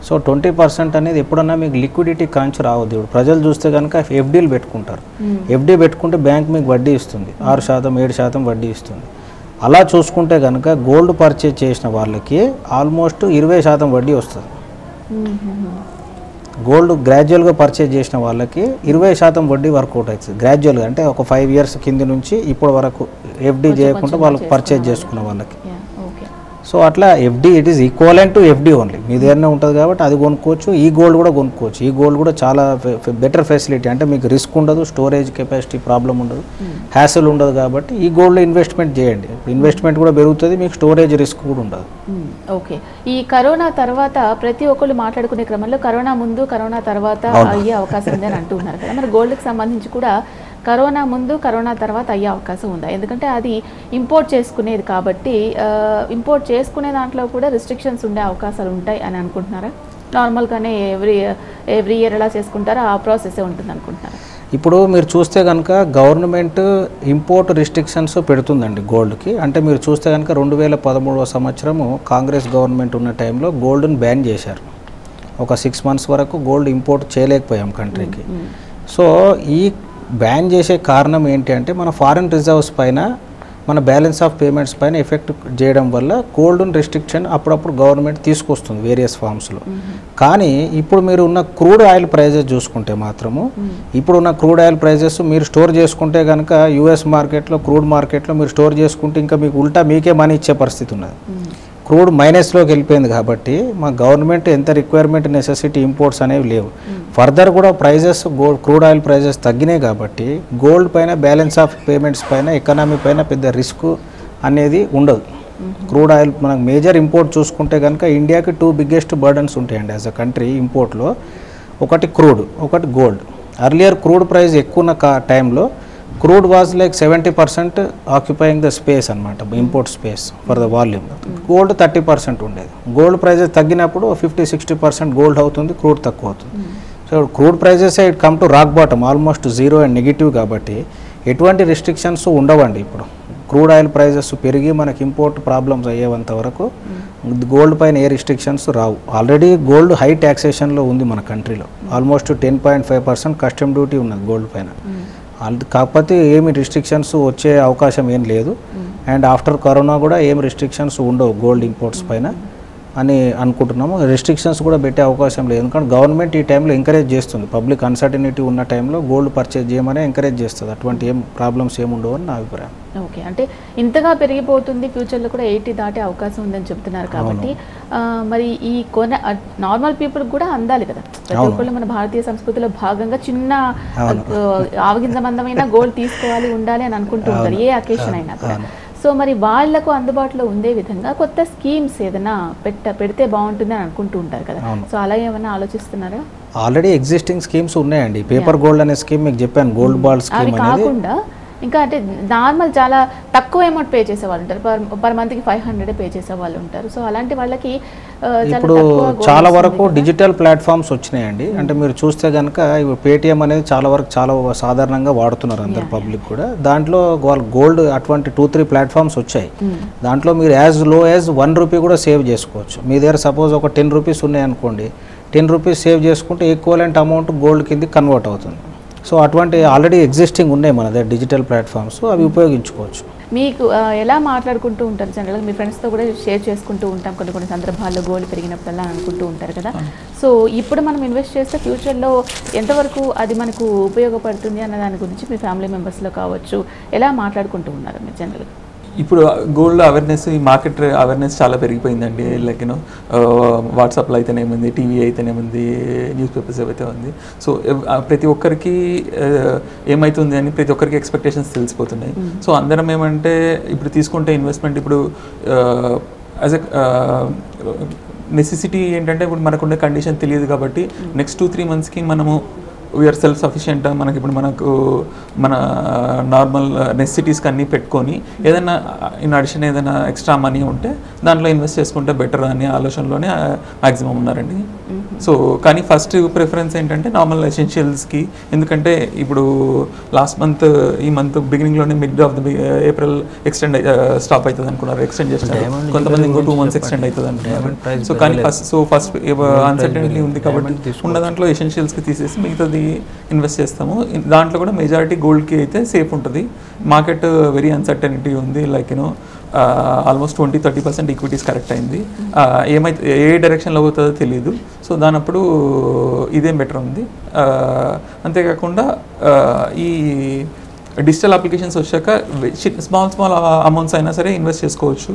సో 20% అనేది ఎప్పుడన్నా మీకు లిక్విడిటీ కాంచి రావద్దు. ఇప్పుడు ప్రజలు చూస్తే కనుక ఎఫ్డీలు పెట్టుకుంటారు. ఎఫ్డీ పెట్టుకుంటే బ్యాంక్ మీకు వడ్డీ ఇస్తుంది, 6%-7% వడ్డీ ఇస్తుంది. అలా చూసుకుంటే కనుక గోల్డ్ పర్చేజ్ చేసిన వాళ్ళకి ఆల్మోస్ట్ 20% వడ్డీ వస్తుంది. గోల్డ్ గ్రాడ్యువల్గా పర్చేజ్ చేసిన వాళ్ళకి 20% వడ్డీ వర్కౌట్ అవుతుంది గ్రాడ్యువల్గా. అంటే ఒక 5 ఇయర్స్ కింద నుంచి ఇప్పటి వరకు ఎఫ్డీ చేయకుండా వాళ్ళకి పర్చేజ్ చేసుకున్న వాళ్ళకి. సో అట్లా FD it is equivalent to FD only. మీ దగ్గరనే ఉంటుంది కాబట్టి అది కొనుక్కోవచ్చు. ఈ గోల్డ్ కూడా కొనుక్కోవచ్చు. ఈ గోల్డ్ కూడా చాలా బెటర్ ఫెసిలిటీ. అంటే మీకు రిస్క్ ఉండదు, స్టోరేజ్ కెపాసిటీ ప్రాబ్లం ఉండదు, హ్యాసిల్ ఉండదు. కాబట్టి ఈ గోల్డ్లో ఇన్వెస్ట్మెంట్ చేయండి. ఇన్వెస్ట్మెంట్ కూడా పెరుగుతుంది, మీకు స్టోరేజ్ రిస్క్ కూడా ఉండదు. ఓకే. ఈ కరోనా తర్వాత ప్రతి ఒక్కళ్ళు మాట్లాడుకునే క్రమంలో కరోనా ముందు కరోనా తర్వాత అయ్యే అవకాశం ఉంది అని అంటున్నారు కదా. మరి గోల్డ్కి సంబంధించి కూడా కరోనా ముందు కరోనా తర్వాత అయ్యే అవకాశం ఉందా? ఎందుకంటే అది ఇంపోర్ట్ చేసుకునేది కాబట్టి ఇంపోర్ట్ చేసుకునే దాంట్లో కూడా రిస్ట్రిక్షన్స్ ఉండే అవకాశాలు ఉంటాయి అని అనుకుంటున్నారా? నార్మల్గానే ఎవ్రీ ఇయర్ ఎలా చేసుకుంటారో ఆ ప్రాసెసే ఉంటుంది అనుకుంటున్నారా? ఇప్పుడు మీరు చూస్తే కనుక గవర్నమెంట్ ఇంపోర్ట్ రిస్ట్రిక్షన్స్ పెడుతుందండి గోల్డ్కి. అంటే మీరు చూస్తే కనుక 2013వ సంవత్సరము కాంగ్రెస్ గవర్నమెంట్ ఉన్న టైంలో గోల్డ్ని బ్యాన్ చేశారు. ఒక 6 months వరకు గోల్డ్ ఇంపోర్ట్ చేయలేకపోయాం కంట్రీకి. సో ఈ బ్యాన్ చేసే కారణం ఏంటి అంటే మన ఫారిన్ రిజర్వ్స్ పైన, మన బ్యాలెన్స్ ఆఫ్ పేమెంట్స్ పైన ఎఫెక్ట్ చేయడం వల్ల గోల్డ్ రెస్ట్రిక్షన్ అప్పుడప్పుడు గవర్నమెంట్ తీసుకొస్తుంది వేరియస్ ఫామ్స్లో. కానీ ఇప్పుడు మీరు ఉన్న క్రూడ్ ఆయిల్ ప్రైజెస్ చూసుకుంటే మాత్రము, ఇప్పుడున్న క్రూడ్ ఆయిల్ ప్రైజెస్ మీరు స్టోర్ చేసుకుంటే కనుక యూఎస్ మార్కెట్లో, క్రూడ్ మార్కెట్లో మీరు స్టోర్ చేసుకుంటే ఇంకా మీకు ఉల్టా మీకే మనీ ఇచ్చే పరిస్థితి ఉన్నది. క్రూడ్ మైనస్లోకి వెళ్ళిపోయింది కాబట్టి మా గవర్నమెంట్ ఎంత రిక్వైర్మెంట్ నెసెసిటీ ఇంపోర్ట్స్ అనేవి లేవు. ఫర్దర్ కూడా ప్రైజెస్ క్రూడ్ ఆయిల్ ప్రైజెస్ తగ్గినాయి కాబట్టి గోల్డ్ పైన, బ్యాలెన్స్ ఆఫ్ పేమెంట్స్ పైన, ఎకనామీ పైన పెద్ద రిస్క్ అనేది ఉండదు. క్రూడ్ ఆయిల్ మనకు మేజర్ ఇంపోర్ట్ చూసుకుంటే కనుక ఇండియాకి 2 biggest బర్డన్స్ ఉంటాయండి యాజ్ అ కంట్రీ ఇంపోర్ట్లో. ఒకటి క్రూడ్, ఒకటి గోల్డ్. అర్లియర్ క్రూడ్ ప్రైస్ ఎక్కువ ఉన్న టైంలో crude was like 70% occupying the space అనమాట, import space for the volume. Gold 30% ఉండేది. గోల్డ్ ప్రైజెస్ తగ్గినప్పుడు 50-60% గోల్డ్ అవుతుంది, క్రూడ్ తక్కువ అవుతుంది. So crude prices it come to rock bottom, almost 0 and negative. కాబట్టి ఎటువంటి రిస్ట్రిక్షన్స్ ఉండవండి. ఇప్పుడు క్రూడ్ ఆయిల్ ప్రైజెస్ పెరిగి మనకి ఇంపోర్ట్ ప్రాబ్లమ్స్ అయ్యేంత వరకు గోల్డ్ పైన ఏ రిస్ట్రిక్షన్స్ రావు. ఆల్రెడీ గోల్డ్ హై ట్యాక్సేషన్లో ఉంది మన కంట్రీలో. ఆల్మోస్ట్ 10.5% కస్టమ్ డ్యూటీ ఉన్నది గోల్డ్ పైన. కాకపోతే ఏమి రిస్ట్రిక్షన్స్ వచ్చే అవకాశం ఏం లేదు. అండ్ ఆఫ్టర్ కరోనా కూడా ఏం రిస్ట్రిక్షన్స్ ఉండవు గోల్డ్ ఇంపోర్ట్స్ పైన అని అనుకుంటున్నాము. రెస్ట్రిక్షన్స్ కూడా పెట్టే అవకాశం లేదు. ఎందుకంటే గవర్నమెంట్ ఈ టైంలో ఎంకరేజ్ చేస్తుంది. పబ్లిక్ అన్సర్టనిటీ ఉన్న టైంలో గోల్డ్ పర్చేజ్ చేయమని ఎంకరేజ్ చేస్తుంది. అటువంటి ఏం ప్రాబ్లమ్స్ ఏమి ఉండవు అని నా అభిప్రాయం. ఓకే. అంటే ఇంతగా పెరిగిపోతుంది, ఫ్యూచర్లో కూడా 80 దాటే అవకాశం ఉందని చెప్తున్నారు కాబట్టి మరి ఈ నార్మల్ పీపుల్ కూడా అందాలి కదా. ప్రతి ఒక్కళ్ళు మన భారతీయ సంస్కృతిలో భాగంగా చిన్న ఆవగింజమందమైన గోల్డ్ తీసుకోవాలి, ఉండాలి అని అనుకుంటూ ఉంటారు ఏ అకేషన్ అయినా కూడా. సో మరి వాళ్లకు అందుబాటులో ఉండే విధంగా కొత్త స్కీమ్స్ ఏదైనా పెడితే బాగుంటుంది అని అనుకుంటూ ఉంటారు కదా. సో అలా ఏమైనా ఆలోచిస్తున్నారా? ఆల్రెడీ ఎగ్జిస్టింగ్ స్కీమ్స్ ఉన్నాయండి. పేపర్ గోల్డ్ అనే స్కీమ్ మీకు చెప్పాను, గోల్డ్ బాల్ స్కీమ్ అనేది. కాకుండా ఇంకా అంటే నార్మల్ చాలా తక్కువ అమౌంట్ పే చేసే వాళ్ళు ఉంటారు, పర్ మంత్కి 500 పే చేసే వాళ్ళు ఉంటారు. సో అలాంటి వాళ్ళకి ఇప్పుడు చాలా వరకు డిజిటల్ ప్లాట్ఫామ్స్ వచ్చినాయండి. అంటే మీరు చూస్తే కనుక పేటిఎం అనేది చాలా వరకు చాలా సాధారణంగా వాడుతున్నారు అందరు పబ్లిక్ కూడా. దాంట్లో వాళ్ళు గోల్డ్ అటువంటి 2-3 ప్లాట్ఫామ్స్ వచ్చాయి. దాంట్లో మీరు యాజ్ లో యాజ్ 1 రూపీ కూడా సేవ్ చేసుకోవచ్చు. మీ దగ్గర సపోజ్ ఒక 10 రూపీస్ ఉన్నాయనుకోండి, 10 రూపీస్ సేవ్ చేసుకుంటే ఈక్వలెంట్ అమౌంట్ గోల్డ్ కింద కన్వర్ట్ అవుతుంది. సో అటువంటి ఆల్రెడీ ఎగ్జిస్టింగ్ ఉన్నాయి మన దగ్గర డిజిటల్ ప్లాట్ఫామ్స్, అవి ఉపయోగించుకోవచ్చు. మీకు ఎలా మాట్లాడుకుంటూ ఉంటారు జనరల్గా? మీ ఫ్రెండ్స్తో కూడా షేర్ చేసుకుంటూ ఉంటాం కొన్ని సందర్భాల్లో గోల్డ్ పెరిగినప్పుడల్లా అనుకుంటూ ఉంటారు కదా. సో ఇప్పుడు మనం ఇన్వెస్ట్ చేస్తే ఫ్యూచర్లో ఎంతవరకు అది మనకు ఉపయోగపడుతుంది అన్న దాని గురించి మీ ఫ్యామిలీ మెంబర్స్లో కావచ్చు ఎలా మాట్లాడుకుంటూ ఉన్నారు మీరు జనరల్గా? ఇప్పుడు గోల్డ్ అవేర్నెస్, ఈ మార్కెట్ అవేర్నెస్ చాలా పెరిగిపోయిందండి. లైక్ యూనో వాట్సాప్లో అయితేనేముంది, టీవీ అయితేనేముంది, న్యూస్ పేపర్స్ ఏవైతే ఉంది. సో ప్రతి ఒక్కరికి ఏమవుతుంది అని ప్రతి ఒక్కరికి ఎక్స్పెక్టేషన్స్ తెలిసిపోతున్నాయి. సో అందరం ఏమంటే ఇప్పుడు తీసుకుంటే ఇన్వెస్ట్మెంట్ ఇప్పుడు యాజ్ ఎ నెసెసిటీ ఏంటంటే ఇప్పుడు మనకుండే కండిషన్ తెలియదు కాబట్టి నెక్స్ట్ 2-3 monthsకి మనము వీఆర్ సెల్ఫ్ సఫిషియెంట్, మనకి ఇప్పుడు మనకు మన నార్మల్ నెసెసిటీస్కి అన్నీ పెట్టుకొని ఏదైనా ఇన్ అడిషన్ ఏదైనా ఎక్స్ట్రా మనీ ఉంటే దాంట్లో ఇన్వెస్ట్ చేసుకుంటే బెటర్ అనే ఆలోచనలోనే మ్యాక్సిమం ఉన్నారండి. సో కానీ ఫస్ట్ ప్రిఫరెన్స్ ఏంటంటే నార్మల్ ఎసెన్షియల్స్కి, ఎందుకంటే ఇప్పుడు లాస్ట్ మంత్ ఈ మంత్ బిగినింగ్లోనే mid of the April extend stop అవుతుంది అనుకున్నారు, ఎక్స్టెండ్ చేస్తారు. కొంతమంది ఇంకో 2 months ఎక్స్టెండ్ అవుతుంది అనుకున్నారు. సో కానీ ఫస్ట్ అన్సర్టనిటీ ఉంది కాబట్టి ఉన్న దాంట్లో ఎసెన్షియల్స్కి తీసేసి మిగతాది ఇన్వెస్ట్ చేస్తాము. దాంట్లో కూడా మెజారిటీ గోల్డ్కి అయితే సేఫ్ ఉంటుంది. మార్కెట్ వెరీ అన్సర్టనిటీ ఉంది, like you know almost 20-30% equities correct అయింది. ఏమైతే ఏ డైరెక్షన్లో పోతుందో తెలియదు. సో దానప్పుడు ఇదేం బెటర్ ఉంది. అంతేకాకుండా ఈ డిజిటల్ అప్లికేషన్స్ వచ్చాక స్మాల్ అమౌంట్స్ అయినా సరే ఇన్వెస్ట్ చేసుకోవచ్చు.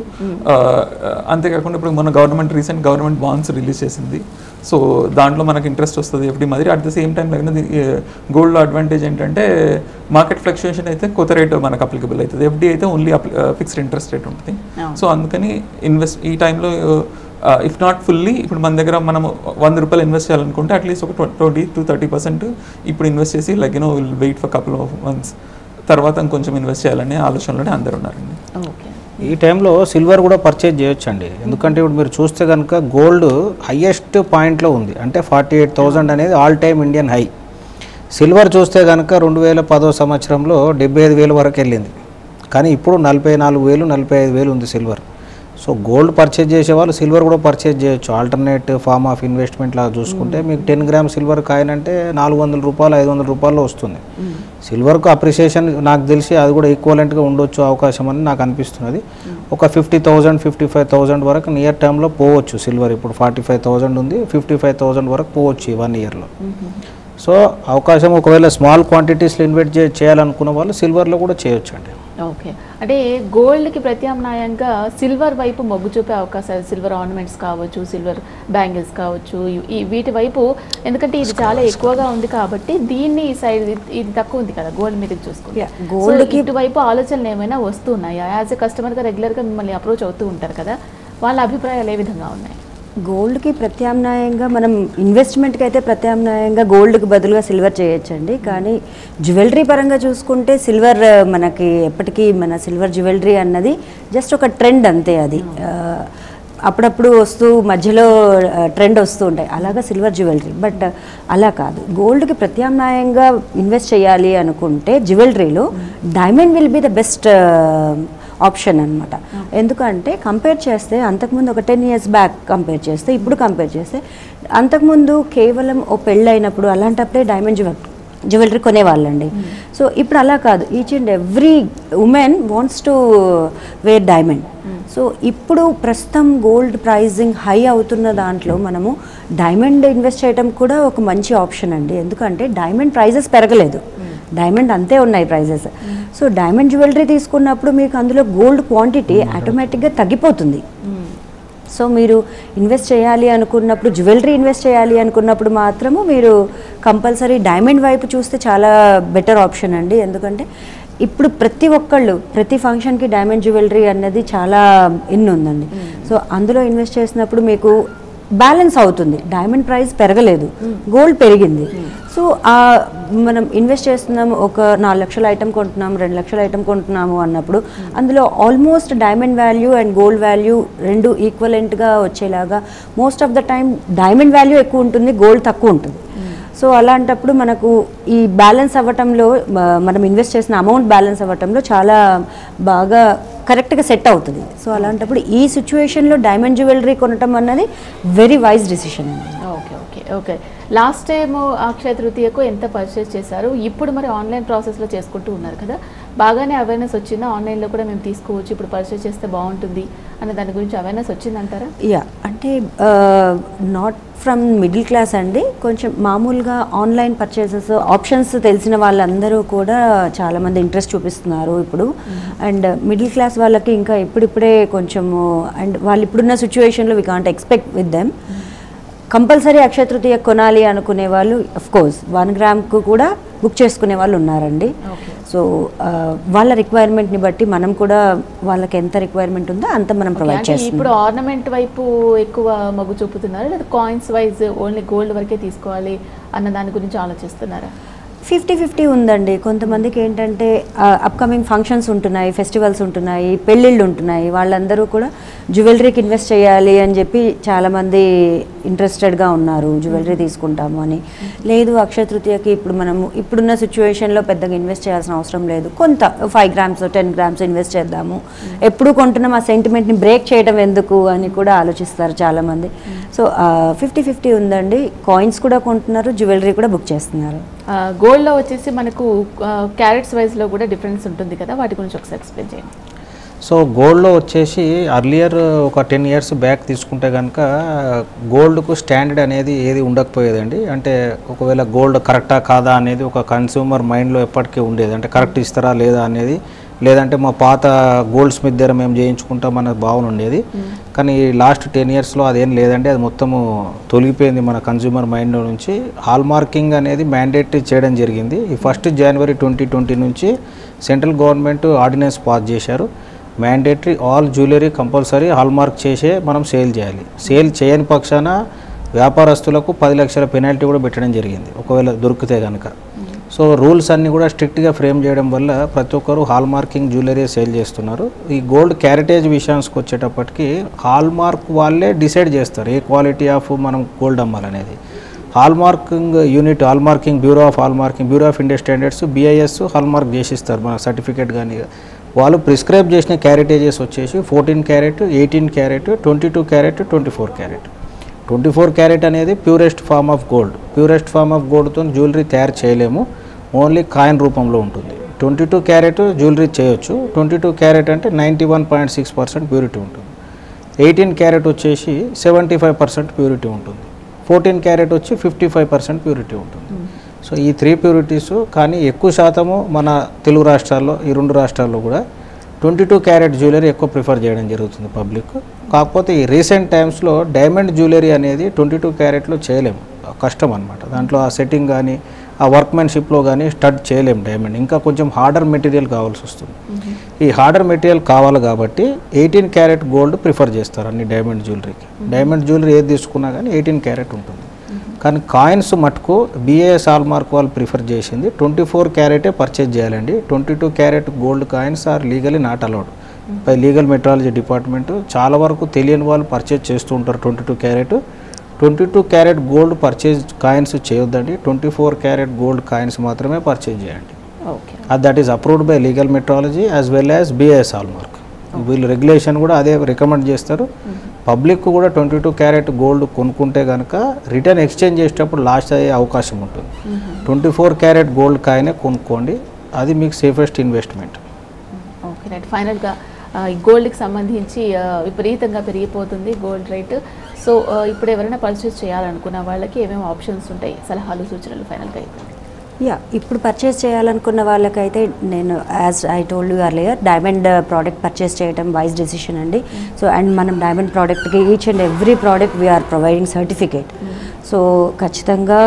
అంతేకాకుండా ఇప్పుడు మన గవర్నమెంట్ బాండ్స్ రిలీజ్ చేసింది. సో దాంట్లో మనకు ఇంట్రెస్ట్ వస్తుంది ఎఫ్డి మాదిరి. అట్ ద సేమ్ టైం గోల్డ్లో అడ్వాంటేజ్ ఏంటంటే మార్కెట్ ఫ్లక్చుయేషన్ అయితే కొత్త రేట్ మనకు అప్లికబుల్ అవుతుంది, ఎఫ్డి అయితే ఓన్లీ ఫిక్స్డ్ ఇంట్రెస్ట్ రేట్ ఉంటుంది. సో అందుకని ఈ టైంలో ఇఫ్ నాట్ ఫుల్లీ ఇప్పుడు మన దగ్గర మనం 100 రూపాయలు ఇన్వెస్ట్ చేయాలనుకుంటే అట్లీస్ట్ ఒక 20-30% ఇప్పుడు ఇన్వెస్ట్ చేసి like you know will wait for couple of months తర్వాత ఇంకొంచెం ఇన్వెస్ట్ చేయాలనే ఆలోచనలోనే అందరు ఉన్నారండి. ఈ టైంలో సిల్వర్ కూడా పర్చేజ్ చేయొచ్చండి. ఎందుకంటే ఇప్పుడు మీరు చూస్తే కనుక గోల్డ్ హయ్యెస్ట్ పాయింట్లో ఉంది, అంటే 48,000 అనేది all time Indian high. Silver చూస్తే కనుక 2010 సంవత్సరంలో 75,000 వరకు వెళ్ళింది, కానీ ఇప్పుడు 44,000 45,000 ఉంది సిల్వర్. సో గోల్డ్ పర్చేజ్ చేసేవాళ్ళు సిల్వర్ కూడా పర్చేజ్ చేయొచ్చు. ఆల్టర్నేట్ ఫార్మ్ ఆఫ్ ఇన్వెస్ట్మెంట్ లాగా చూసుకుంటే మీకు 10 grams సిల్వర్ కాయిన్ అంటే 400 రూపాయలు 500 రూపాయలు వస్తుంది. సిల్వర్కు అప్రిషియేషన్ నాకు తెలిసి అది కూడా ఈక్వలెంట్గా ఉండొచ్చు అవకాశం అని నాకు అనిపిస్తున్నది. ఒక 50,000 55,000 వరకు నియర్ టర్మ్లో పోవచ్చు సిల్వర్. ఇప్పుడు 45,000 ఉంది, 55,000 వరకు పోవచ్చు ఈ 1 yearలో. సో అవకాశం ఒకవేళ స్మాల్ క్వాంటిటీస్లో ఇన్వెస్ట్ చేయాలనుకున్న వాళ్ళు సిల్వర్లో కూడా చేయొచ్చు అండి. ఓకే, అంటే గోల్డ్కి ప్రత్యామ్నాయంగా సిల్వర్ వైపు మొగ్గు చూపే అవకాశాలు, సిల్వర్ ఆర్నమెంట్స్ కావచ్చు, సిల్వర్ బ్యాంగిల్స్ కావచ్చు, వీటి వైపు, ఎందుకంటే ఇది చాలా ఎక్కువగా ఉంది కాబట్టి దీన్ని సైడ్ ఇది తక్కువ ఉంది కదా గోల్డ్ మీద చూసుకుంటే, గోల్డ్కి ఇటువైపు ఆలోచనలు ఏమైనా వస్తున్నాయా? యాజ్ ఎ కస్టమర్గా రెగ్యులర్గా మిమ్మల్ని అప్రోచ్ అవుతూ ఉంటారు కదా, వాళ్ళ అభిప్రాయాలు ఏ విధంగా ఉన్నాయి? గోల్డ్కి ప్రత్యామ్నాయంగా మనం ఇన్వెస్ట్మెంట్కి అయితే ప్రత్యామ్నాయంగా గోల్డ్కి బదులుగా సిల్వర్ చేయొచ్చండి. కానీ జ్యువెలరీ పరంగా చూసుకుంటే సిల్వర్ మనకి ఎప్పటికీ మన సిల్వర్ జ్యువెలరీ అన్నది జస్ట్ ఒక ట్రెండ్ అంతే. అది అప్పుడప్పుడు వస్తూ మధ్యలో ట్రెండ్ వస్తూ ఉంటాయి, అలాగా సిల్వర్ జ్యువెలరీ. బట్ అలా కాదు, గోల్డ్కి ప్రత్యామ్నాయంగా ఇన్వెస్ట్ చేయాలి అనుకుంటే జ్యువెలరీలో diamond will be the best option అనమాట. ఎందుకంటే కంపేర్ చేస్తే అంతకుముందు ఒక 10 years బ్యాక్ కంపేర్ చేస్తే ఇప్పుడు కంపేర్ చేస్తే, అంతకుముందు కేవలం ఓ పెళ్ళి అయినప్పుడు అలాంటప్పుడే డైమండ్ జ్యువెలరీ కొనేవాళ్ళండి. సో ఇప్పుడు అలా కాదు, each and every women wants to wear diamond. So ఇప్పుడు ప్రస్తుతం గోల్డ్ ప్రైజింగ్ హై అవుతున్న దాంట్లో మనము డైమండ్ ఇన్వెస్ట్ చేయడం కూడా ఒక మంచి ఆప్షన్ అండి. ఎందుకంటే డైమండ్ ప్రైజెస్ పెరగలేదు, డైమండ్ అంతే ఉన్నాయి ప్రైజెస్. సో డైమండ్ జ్యువెలరీ తీసుకున్నప్పుడు మీకు అందులో గోల్డ్ క్వాంటిటీ ఆటోమేటిక్గా తగ్గిపోతుంది. సో మీరు ఇన్వెస్ట్ చేయాలి అనుకున్నప్పుడు, జ్యువెలరీ ఇన్వెస్ట్ చేయాలి అనుకున్నప్పుడు మాత్రము మీరు కంపల్సరీ డైమండ్ వైపు చూస్తే చాలా బెటర్ ఆప్షన్ అండి. ఎందుకంటే ఇప్పుడు ప్రతి ఒక్కళ్ళు ప్రతి ఫంక్షన్కి డైమండ్ జ్యువెలరీ అన్నది చాలా ఉందండి. సో అందులో ఇన్వెస్ట్ చేసినప్పుడు మీకు బ్యాలెన్స్ అవుతుంది. డైమండ్ ప్రైస్ పెరగలేదు, గోల్డ్ పెరిగింది. సో మనం ఇన్వెస్ట్ చేస్తున్నాము, ఒక 4 లక్షల ఐటమ్ కొంటున్నాము, 2 లక్షల ఐటమ్ కొంటున్నాము అన్నప్పుడు అందులో almost diamond value and gold value రెండు ఈక్వలెంట్గా వచ్చేలాగా most of the time diamond value ఎక్కువ ఉంటుంది, గోల్డ్ తక్కువ ఉంటుంది. సో అలాంటప్పుడు మనకు ఈ బ్యాలెన్స్ అవ్వటంలో, మనం ఇన్వెస్ట్ చేసిన అమౌంట్ బ్యాలెన్స్ అవ్వటంలో చాలా బాగా కరెక్ట్గా సెట్ అవుతుంది. సో అలాంటప్పుడు ఈ సిచ్యువేషన్లో డైమండ్ జ్యువెలరీ కొనటం అన్నది వెరీ వైజ్ డిసిషన్ అండి. Okay okay okay last time Akshaya తృతీయకు ఎంత పర్చేస్ చేశారు? ఇప్పుడు మరి ఆన్లైన్ ప్రాసెస్లో చేసుకుంటూ ఉన్నారు కదా, బాగానే అవేర్నెస్ వచ్చిందా? ఆన్లైన్లో కూడా మేము తీసుకోవచ్చు, ఇప్పుడు పర్చేస్ చేస్తే బాగుంటుంది అనే దాని గురించి అవేర్నెస్ వచ్చిందంటారా? యా, అంటే నాట్ ఫ్రమ్ మిడిల్ క్లాస్ అండి, కొంచెం మామూలుగా ఆన్లైన్ పర్చేసెస్ ఆప్షన్స్ తెలిసిన వాళ్ళందరూ కూడా చాలామంది ఇంట్రెస్ట్ చూపిస్తున్నారు ఇప్పుడు. అండ్ మిడిల్ క్లాస్ వాళ్ళకి ఇంకా ఇప్పుడిప్పుడే కొంచెము, అండ్ వాళ్ళు ఇప్పుడున్న సిచ్యువేషన్లో we can't expect with them. Compulsory Akshaya Tritiya కొనాలి అనుకునే వాళ్ళు అఫ్ కోర్స్ 1 గ్రామ్కు కూడా బుక్ చేసుకునే వాళ్ళు ఉన్నారండి. సో వాళ్ళ రిక్వైర్మెంట్ని బట్టి మనం కూడా వాళ్ళకి ఎంత రిక్వైర్మెంట్ ఉందో అంత మనం ప్రొవైడ్ చేస్తాం. ఇప్పుడు ఆర్నమెంట్ వైపు ఎక్కువ మొగ్గు చూపుతున్నారు, లేదా కాయిన్స్ వైజ్ ఓన్లీ గోల్డ్ వరకే తీసుకోవాలి అన్న దాని గురించి ఆలోచిస్తున్నారా? 50-50 ఉందండి. కొంతమందికి ఏంటంటే అప్కమింగ్ ఫంక్షన్స్ ఉంటున్నాయి, ఫెస్టివల్స్ ఉంటున్నాయి, పెళ్ళిళ్ళు ఉంటున్నాయి, వాళ్ళందరూ కూడా జ్యువెలరీకి ఇన్వెస్ట్ చేయాలి అని చెప్పి చాలామంది ఇంట్రెస్టెడ్గా ఉన్నారు, జ్యువెలరీ తీసుకుంటాము అని. లేదు అక్షయ తృతీయకి ఇప్పుడు మనము ఇప్పుడున్న సిచ్యువేషన్లో పెద్దగా ఇన్వెస్ట్ చేయాల్సిన అవసరం లేదు, కొంత 5 గ్రామ్స్ 10 గ్రామ్స్ ఇన్వెస్ట్ చేద్దాము, ఎప్పుడు కొంటున్నాం ఆ సెంటిమెంట్ని బ్రేక్ చేయడం ఎందుకు అని కూడా ఆలోచిస్తారు చాలామంది. సో 50-50 ఉందండి. కాయిన్స్ కూడా కొంటున్నారు, జ్యువెలరీ కూడా బుక్ చేస్తున్నారు. గోల్డ్లో వచ్చేసి మనకు క్యారెట్స్ వైజ్లో కూడా డిఫరెన్స్ ఉంటుంది కదా, వాటి గురించి ఒకసారి ఎక్స్ప్లెయిన్ చేయండి. సో గోల్డ్లో వచ్చేసి అర్లియర్ ఒక 10 years బ్యాక్ తీసుకుంటే కనుక గోల్డ్కు స్టాండర్డ్ అనేది ఏది ఉండకపోయేదండి. అంటే ఒకవేళ గోల్డ్ కరెక్టా కాదా అనేది ఒక కన్స్యూమర్ మైండ్లో ఎప్పటికీ ఉండేది. అంటే కరెక్ట్ ఇస్తారా లేదా అనేది, లేదంటే మా పాత గోల్డ్ స్మిత్ దగ్గర మేము చేయించుకుంటాం అనే భావన ఉండేది. కానీ లాస్ట్ 10 yearsలో అదేం లేదండి, అది మొత్తము తొలగిపోయింది మన కన్స్యూమర్ మైండ్లో నుంచి. హాల్ మార్కింగ్ అనేది మ్యాండేటరీ చేయడం జరిగింది. ఈ 1 January 2020 నుంచి సెంట్రల్ గవర్నమెంట్ ఆర్డినెన్స్ పాస్ చేశారు. Mandatory all jewellery compulsory hall mark చేసే మనం సేల్ చేయాలి. సేల్ చేయని పక్షాన వ్యాపారస్తులకు 10 లక్షల పెనాల్టీ కూడా పెట్టడం జరిగింది ఒకవేళ దొరికితే కనుక. సో రూల్స్ అన్నీ కూడా స్ట్రిక్ట్గా ఫ్రేమ్ చేయడం వల్ల ప్రతి ఒక్కరు హాల్ మార్కింగ్ జ్యువెలరీ సేల్ చేస్తున్నారు. ఈ గోల్డ్ క్యారెటేజ్ విషయానికి వచ్చేటప్పటికి హాల్ మార్క్ వాళ్ళే డిసైడ్ చేస్తారు ఏ క్వాలిటీ ఆఫ్ మనం గోల్డ్ అమ్మాలనేది. Hallmarking unit, hallmarking bureau of hallmarking, bureau of Indian standards, BIS hallmark చేసిస్తారు మన సర్టిఫికేట్. కానీ వాళ్ళు ప్రిస్క్రైబ్ చేసిన క్యారెటేజెస్ వచ్చేసి 14 carat, 18 carat, 22 carat, 24 carat. 24 carat అనేది purest form of gold. Purest form of గోల్డ్తో jewellery తయారు చేయలేము, ఓన్లీ కాయిన్ రూపంలో ఉంటుంది. 22 క్యారెట్ జ్యువెలరీ చేయొచ్చు. 22 క్యారెట్ అంటే 91.6% ప్యూరిటీ ఉంటుంది. 18 క్యారెట్ వచ్చేసి 75% ప్యూరిటీ ఉంటుంది. 14 క్యారెట్ వచ్చి 55% ప్యూరిటీ ఉంటుంది. సో ఈ 3 ప్యూరిటీస్. కానీ ఎక్కువ శాతము మన తెలుగు రాష్ట్రాల్లో, ఈ 2 రాష్ట్రాల్లో కూడా 22 క్యారెట్ జ్యువెలరీ ఎక్కువ ప్రిఫర్ చేయడం జరుగుతుంది పబ్లిక్. కాకపోతే ఈ రీసెంట్ టైమ్స్లో డైమండ్ జ్యువెలరీ అనేది 22 క్యారెట్లో చేయలేము, కష్టం అనమాట. దాంట్లో ఆ సెట్టింగ్ కానీ ఆ వర్క్మెన్షిప్లో కానీ స్టడ్ చేయలేము డైమండ్. ఇంకా కొంచెం హార్డర్ మెటీరియల్ కావాల్సి వస్తుంది. ఈ హార్డర్ మెటీరియల్ కావాలి కాబట్టి 18 క్యారెట్ గోల్డ్ ప్రిఫర్ చేస్తారు అన్ని డైమండ్ జ్యువెలరీకి. డైమండ్ జ్యువెలరీ ఏది తీసుకున్నా కానీ 18 క్యారెట్ ఉంటుంది. కానీ కాయిన్స్ మటుకు BIS హాల్ మార్క్ వాళ్ళు ప్రిఫర్ చేసింది 24 క్యారెటే పర్చేజ్ చేయాలండి. 22 carat gold coins are legally not allowed by legal metrology department. చాలా వరకు తెలియని వాళ్ళు పర్చేజ్ చేస్తూ ఉంటారు 22 carat. 22 carat gold purchase coins చేయొద్దండి. 24 క్యారెట్ గోల్డ్ కాయిన్స్ మాత్రమే పర్చేజ్ చేయండి. That is approved by legal metrology as well as BIS hallmark. వీళ్ళు రెగ్యులేషన్ కూడా అదే రికమెండ్ చేస్తారు. పబ్లిక్ కూడా 22 క్యారెట్ గోల్డ్ కొనుక్కుంటే కనుక రిటర్న్ ఎక్స్చేంజ్ చేసేటప్పుడు లాస్ట్ అయ్యే అవకాశం ఉంటుంది. 24 క్యారెట్ గోల్డ్ కాయనే కొనుక్కోండి, అది మీకు సేఫెస్ట్ ఇన్వెస్ట్మెంట్. Okay right. ఫైనల్గా ఈ గోల్డ్కి సంబంధించి విపరీతంగా పెరిగిపోతుంది గోల్డ్ రేట్. సో ఇప్పుడు ఎవరైనా పర్చేస్ చేయాలనుకున్న వాళ్ళకి ఏమేమి ఆప్షన్స్ ఉంటాయి, సలహాలు సూచనలు ఫైనల్గా అయిపోయింది? యా, ఇప్పుడు పర్చేస్ చేయాలనుకున్న వాళ్ళకైతే నేను as I told you earlier, diamond product purchase చేయడం వైజ్ డెసిషన్ అండి. సో అండ్ మనం డైమండ్ ప్రోడక్ట్కి each and every product we're providing certificate. So ఖచ్చితంగా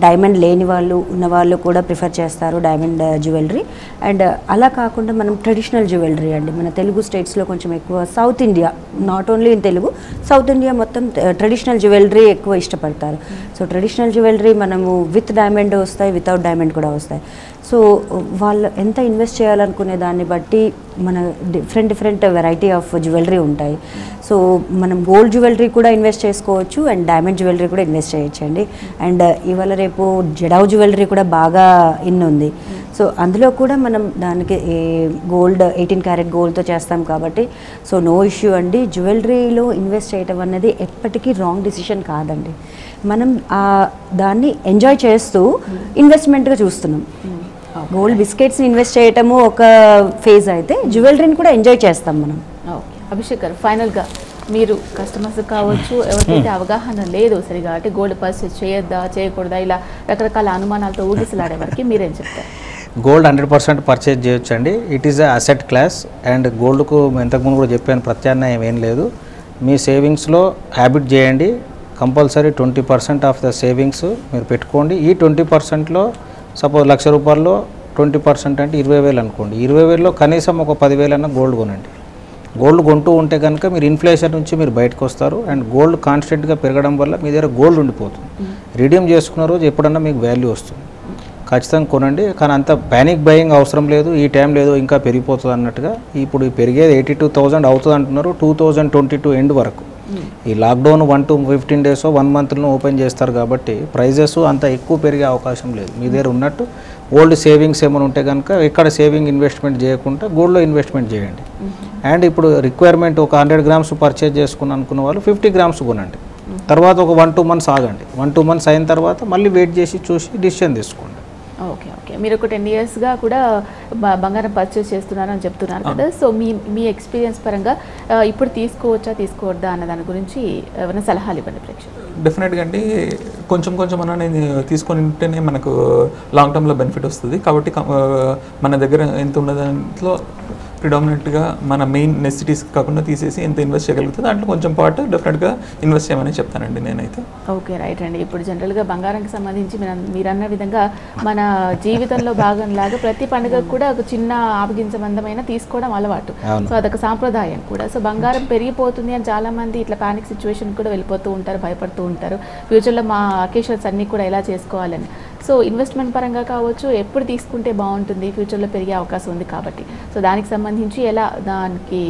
డైమండ్ లేని వాళ్ళు ఉన్నవాళ్ళు కూడా ప్రిఫర్ చేస్తారు డైమండ్ జ్యువెలరీ. అండ్ అలా కాకుండా మనం ట్రెడిషనల్ జ్యువెలరీ అండి, మన తెలుగు స్టేట్స్లో కొంచెం ఎక్కువ, south India not only in Telugu, south India మొత్తం ట్రెడిషనల్ జ్యువెలరీ ఎక్కువ ఇష్టపడతారు. సో ట్రెడిషనల్ జ్యువెలరీ మనము విత్ డైమండ్ వస్తాయి, వితౌట్ డైమండ్ కూడా వస్తాయి. సో వాళ్ళు ఎంత ఇన్వెస్ట్ చేయాలనుకునే దాన్ని బట్టి మన డిఫరెంట్ వెరైటీ ఆఫ్ జ్యువెలరీ ఉంటాయి. సో మనం గోల్డ్ జ్యువెలరీ కూడా ఇన్వెస్ట్ చేసుకోవచ్చు అండ్ డైమండ్ జ్యువెలరీ కూడా ఇన్వెస్ట్ చేయొచ్చండి. అండ్ ఇవాళ రేపు జడావ్ జ్యువెలరీ కూడా బాగా ఉంది. సో అందులో కూడా మనం దానికి గోల్డ్ 18 క్యారెట్ గోల్డ్తో చేస్తాం కాబట్టి సో నో ఇష్యూ అండి. జ్యువెలరీలో ఇన్వెస్ట్ చేయటం అనేది ఎప్పటికీ రాంగ్ డిసిషన్ కాదండి. మనం దాన్ని ఎంజాయ్ చేస్తూ ఇన్వెస్ట్మెంట్గా చూస్తున్నాం. గోల్డ్ బిస్కెట్స్ని ఇన్వెస్ట్ చేయటము ఒక ఫేజ్ అయితే జ్యువెలరీని కూడా ఎంజాయ్ చేస్తాం మనం. ఓకే. అభిషేక్ గారు, ఫైనల్గా మీరు కస్టమర్స్ కావచ్చు, ఎవరికైతే అవగాహన లేదు సరిగా అంటే గోల్డ్ పర్చేస్ చేయొద్దా చేయకూడదా ఇలా రకరకాల అనుమానాలతో ఊగిసలాడే వరకు మీరేం చెప్తారు? గోల్డ్ 100% పర్చేజ్ చేయొచ్చండి. It is a asset class and గోల్డ్కు ఇంతకుముందు కూడా చెప్పాను, ప్రత్యామ్నాయం ఏం లేదు. మీ సేవింగ్స్లో హ్యాబిట్ చేయండి. కంపల్సరీ 20% ఆఫ్ ద సేవింగ్స్ మీరు పెట్టుకోండి. ఈ 20%లో సపోజ్ 1,00,000 రూపాయల్లో 20% అంటే 20,000 అనుకోండి. 20,000లో కనీసం ఒక 10,000 అన్న గోల్డ్ కొనండి. గోల్డ్ కొంటూ ఉంటే కనుక మీరు ఇన్ఫ్లేషన్ నుంచి మీరు బయటకు వస్తారు. అండ్ గోల్డ్ కాన్స్టెంట్గా పెరగడం వల్ల మీ దగ్గర గోల్డ్ ఉండిపోతుంది. రిడీమ్ చేసుకున్న రోజు ఎప్పుడన్నా మీకు వాల్యూ వస్తుంది. ఖచ్చితంగా కొనండి. కానీ అంత ప్యానిక్ బయింగ్ అవసరం లేదు. ఈ టైం లేదు ఇంకా పెరిగిపోతుంది అన్నట్టుగా. ఇప్పుడు పెరిగేది 82,000 అవుతుంది అంటున్నారు 2022 ఎండ్ వరకు. ఈ లాక్డౌన్ 1 to 15 days 1 monthలో ఓపెన్ చేస్తారు కాబట్టి ప్రైజెస్ అంత ఎక్కువ పెరిగే అవకాశం లేదు. మీ దగ్గర ఉన్నట్టు ఓల్డ్ సేవింగ్స్ ఏమైనా ఉంటే కనుక ఎక్కడ సేవింగ్ ఇన్వెస్ట్మెంట్ చేయకుండా గోల్డ్లో ఇన్వెస్ట్మెంట్ చేయండి. అండ్ ఇప్పుడు రిక్వైర్మెంట్ ఒక 100 grams పర్చేజ్ చేసుకుని అనుకున్న వాళ్ళు 50 grams కొనండి. తర్వాత ఒక 1-2 months ఆగండి. 1-2 months అయిన తర్వాత మళ్ళీ వెయిట్ చేసి చూసి డిసిషన్ తీసుకోండి. ఓకే ఓకే, మీరు ఒక 10 yearsగా కూడా బంగారం పర్చేస్ చేస్తున్నారు అని చెప్తున్నారు కదా. సో మీ ఎక్స్పీరియన్స్ పరంగా ఇప్పుడు తీసుకోవచ్చా తీసుకోవద్దా అన్న దాని గురించి ఏమైనా సలహాలు ఇవ్వండి ప్రేక్షకులు. డెఫినెట్గా అండి కొంచెం కొంచెం అన్న నేను తీసుకొని ఉంటేనే మనకు లాంగ్ టర్మ్లో బెనిఫిట్ వస్తుంది. కాబట్టి మన దగ్గర ఎంత ఉన్న దాంట్లో ప్రిడామినెంట్గా మన మెయిన్ నెసిటీస్ కాకుండా తీసేసి ఎంత ఇన్వెస్ట్ చేయగలుగుతుంది దాంట్లో కొంచెం పార్ట్ డెఫినెట్గా ఇన్వెస్ట్ చేయమని చెప్తానండి నేనైతే. ఓకే రైట్ అండి. ఇప్పుడు జనరల్గా బంగారానికి సంబంధించి మీరు అన్న విధంగా మన జీవితంలో భాగంలాగా ప్రతి పండుగకు కూడా ఒక చిన్న ఆపగించమందమైన తీసుకోవడం అలవాటు. సో అదొక సాంప్రదాయం కూడా. సో బంగారం పెరిగిపోతుంది అని చాలామంది ఇట్లా పానిక్ సిచ్యువేషన్ కూడా వెళ్ళిపోతూ ఉంటారు, భయపడుతూ ఉంటారు ఫ్యూచర్లో మా అకేషన్స్ అన్నీ కూడా ఎలా చేసుకోవాలని. సో ఇన్వెస్ట్మెంట్ పరంగా కావచ్చు ఎప్పుడు తీసుకుంటే బాగుంటుంది, ఫ్యూచర్లో పెరిగే అవకాశం ఉంది కాబట్టి సో దానికి సంబంధించి ఎలా దానికి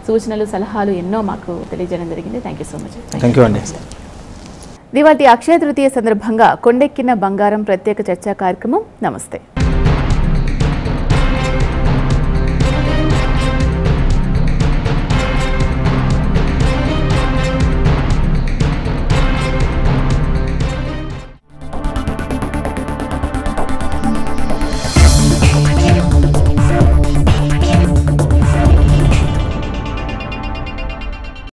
సూచనలు సలహాలు ఎన్నో మాకు తెలియజేయడం జరిగింది. Thank you so much. Thank you అండి. దివాళీ అక్షయ తృతీయ సందర్భంగా కొండెక్కిన బంగారం ప్రత్యేక చర్చా కార్యక్రమం. నమస్తే.